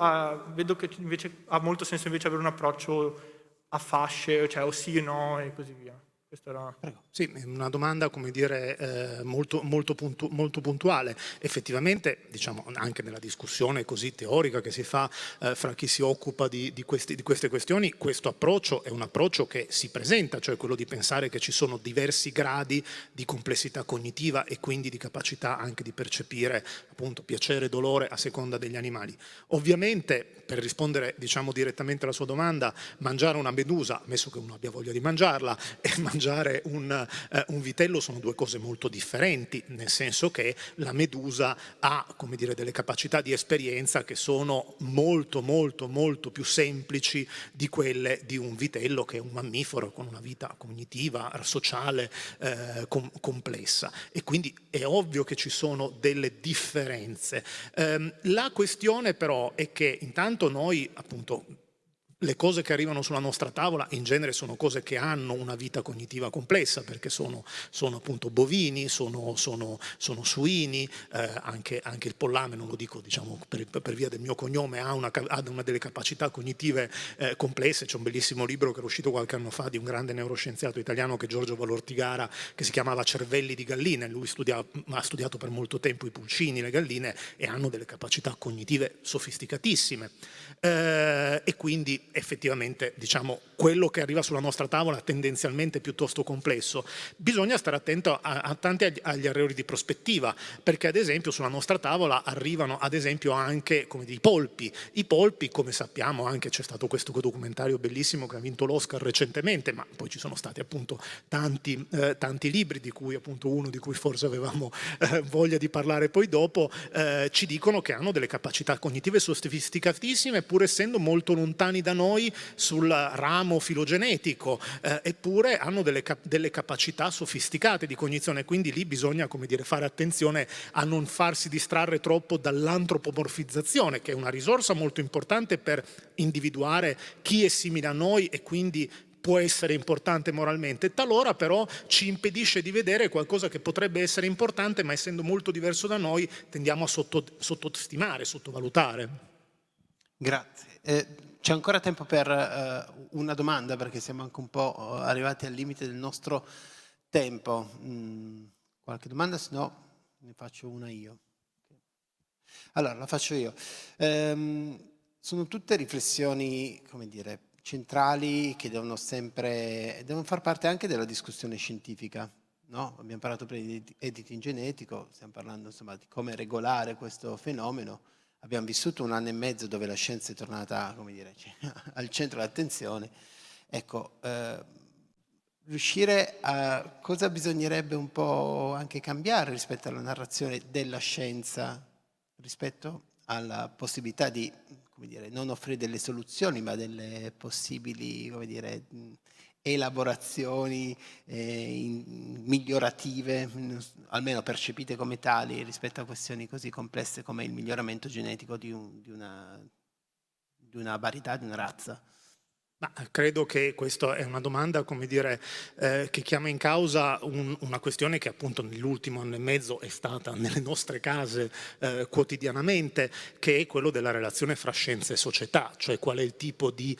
[SPEAKER 6] vedo che invece ha molto senso invece avere un approccio a fasce, cioè o sì o no e così via. Questa era...
[SPEAKER 4] Prego. Sì, è una domanda, come dire, molto puntuale. Effettivamente, diciamo, anche nella discussione così teorica che si fa fra chi si occupa di queste questioni, questo approccio è un approccio che si presenta, cioè quello di pensare che ci sono diversi gradi di complessità cognitiva e quindi di capacità anche di percepire appunto piacere e dolore a seconda degli animali. Ovviamente, per rispondere, diciamo, direttamente alla sua domanda, mangiare una medusa, ammesso che uno abbia voglia di mangiarla, e mangiare un vitello sono due cose molto differenti, nel senso che la medusa ha, come dire, delle capacità di esperienza che sono molto più semplici di quelle di un vitello, che è un mammifero con una vita cognitiva, sociale, complessa, e quindi è ovvio che ci sono delle differenze. La questione però è che intanto noi, appunto, le cose che arrivano sulla nostra tavola in genere sono cose che hanno una vita cognitiva complessa, perché sono appunto bovini, sono suini, anche il pollame, non lo dico, diciamo, per via del mio cognome, ha una delle capacità cognitive complesse. C'è un bellissimo libro che è uscito qualche anno fa di un grande neuroscienziato italiano che è Giorgio Valortigara, che si chiamava Cervelli di galline. Lui ha studiato per molto tempo i pulcini, le galline, e hanno delle capacità cognitive sofisticatissime, e quindi effettivamente, diciamo, quello che arriva sulla nostra tavola tendenzialmente è piuttosto complesso. Bisogna stare attento agli errori di prospettiva, perché ad esempio sulla nostra tavola arrivano ad esempio anche come i polpi. I polpi, come sappiamo, anche c'è stato questo documentario bellissimo che ha vinto l'Oscar recentemente, ma poi ci sono stati appunto tanti libri, di cui appunto uno di cui forse avevamo voglia di parlare poi dopo, ci dicono che hanno delle capacità cognitive sofisticatissime, pur essendo molto lontani da noi sul ramo filogenetico, eppure hanno delle capacità sofisticate di cognizione, quindi lì bisogna, come dire, fare attenzione a non farsi distrarre troppo dall'antropomorfizzazione, che è una risorsa molto importante per individuare chi è simile a noi e quindi può essere importante moralmente. Talora però ci impedisce di vedere qualcosa che potrebbe essere importante, ma essendo molto diverso da noi tendiamo a sottostimare, sottovalutare.
[SPEAKER 1] Grazie. C'è ancora tempo per una domanda, perché siamo anche un po' arrivati al limite del nostro tempo. Qualche domanda? Se no ne faccio una io. Allora, la faccio io. Sono tutte riflessioni, come dire, centrali, che devono far parte anche della discussione scientifica, no? Abbiamo parlato prima di editing genetico, stiamo parlando insomma di come regolare questo fenomeno. Abbiamo vissuto 1 anno e mezzo dove la scienza è tornata, come dire, al centro dell'attenzione. Ecco, riuscire a cosa bisognerebbe un po' anche cambiare rispetto alla narrazione della scienza, rispetto alla possibilità di, come dire, non offrire delle soluzioni, ma delle possibili, come dire, elaborazioni migliorative, almeno percepite come tali, rispetto a questioni così complesse come il miglioramento genetico di una varietà, di una razza.
[SPEAKER 4] Ma credo che questa è una domanda, come dire, che chiama in causa una questione che appunto nell'ultimo anno e mezzo è stata nelle nostre case quotidianamente, che è quello della relazione fra scienza e società, cioè qual è il tipo di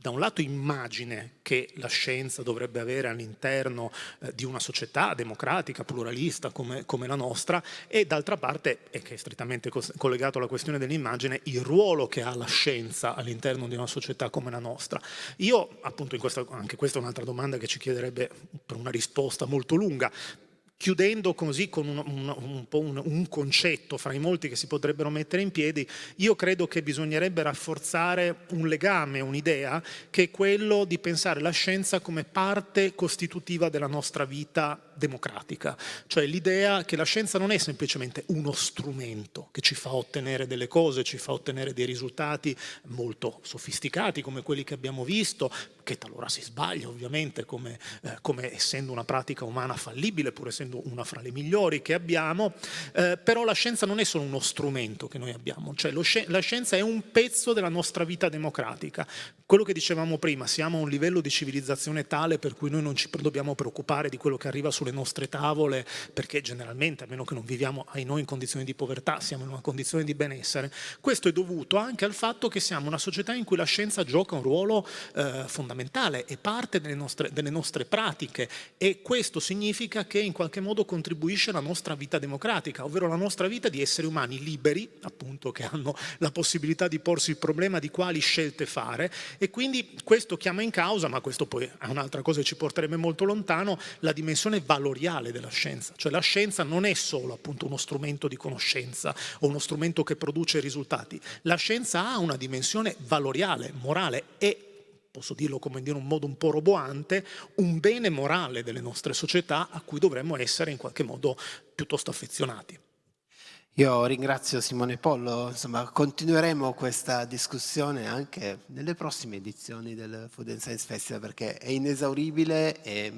[SPEAKER 4] da un lato immagine che la scienza dovrebbe avere all'interno di una società democratica, pluralista come la nostra, e d'altra parte, e che è strettamente collegato alla questione dell'immagine, il ruolo che ha la scienza all'interno di una società come la nostra. Io, appunto, anche questa è un'altra domanda che ci chiederebbe per una risposta molto lunga, chiudendo così con un concetto fra i molti che si potrebbero mettere in piedi, io credo che bisognerebbe rafforzare un legame, un'idea, che è quello di pensare la scienza come parte costitutiva della nostra vita democratica, cioè l'idea che la scienza non è semplicemente uno strumento che ci fa ottenere delle cose, ci fa ottenere dei risultati molto sofisticati come quelli che abbiamo visto, che talora si sbaglia ovviamente come essendo una pratica umana fallibile, pur essendo una fra le migliori che abbiamo, però la scienza non è solo uno strumento che noi abbiamo, cioè la scienza è un pezzo della nostra vita democratica. Quello che dicevamo prima, siamo a un livello di civilizzazione tale per cui noi non ci dobbiamo preoccupare di quello che arriva sulle nostre tavole, perché generalmente, a meno che non viviamo in condizioni di povertà, siamo in una condizione di benessere. Questo è dovuto anche al fatto che siamo una società in cui la scienza gioca un ruolo fondamentale, è parte delle nostre pratiche, e questo significa che in qualche modo contribuisce alla nostra vita democratica, ovvero la nostra vita di esseri umani liberi, appunto, che hanno la possibilità di porsi il problema di quali scelte fare. E quindi questo chiama in causa, ma questo poi è un'altra cosa che ci porterebbe molto lontano, la dimensione valoriale della scienza. Cioè la scienza non è solo appunto uno strumento di conoscenza o uno strumento che produce risultati. La scienza ha una dimensione valoriale, morale, e posso dirlo come in un modo un po' roboante, un bene morale delle nostre società a cui dovremmo essere in qualche modo piuttosto affezionati.
[SPEAKER 1] Io ringrazio Simone Pollo, insomma continueremo questa discussione anche nelle prossime edizioni del Food and Science Festival, perché è inesauribile e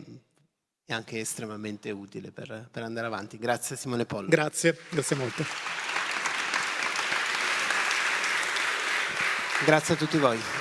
[SPEAKER 1] anche estremamente utile per andare avanti. Grazie Simone Pollo.
[SPEAKER 4] Grazie molto.
[SPEAKER 1] Grazie a tutti voi.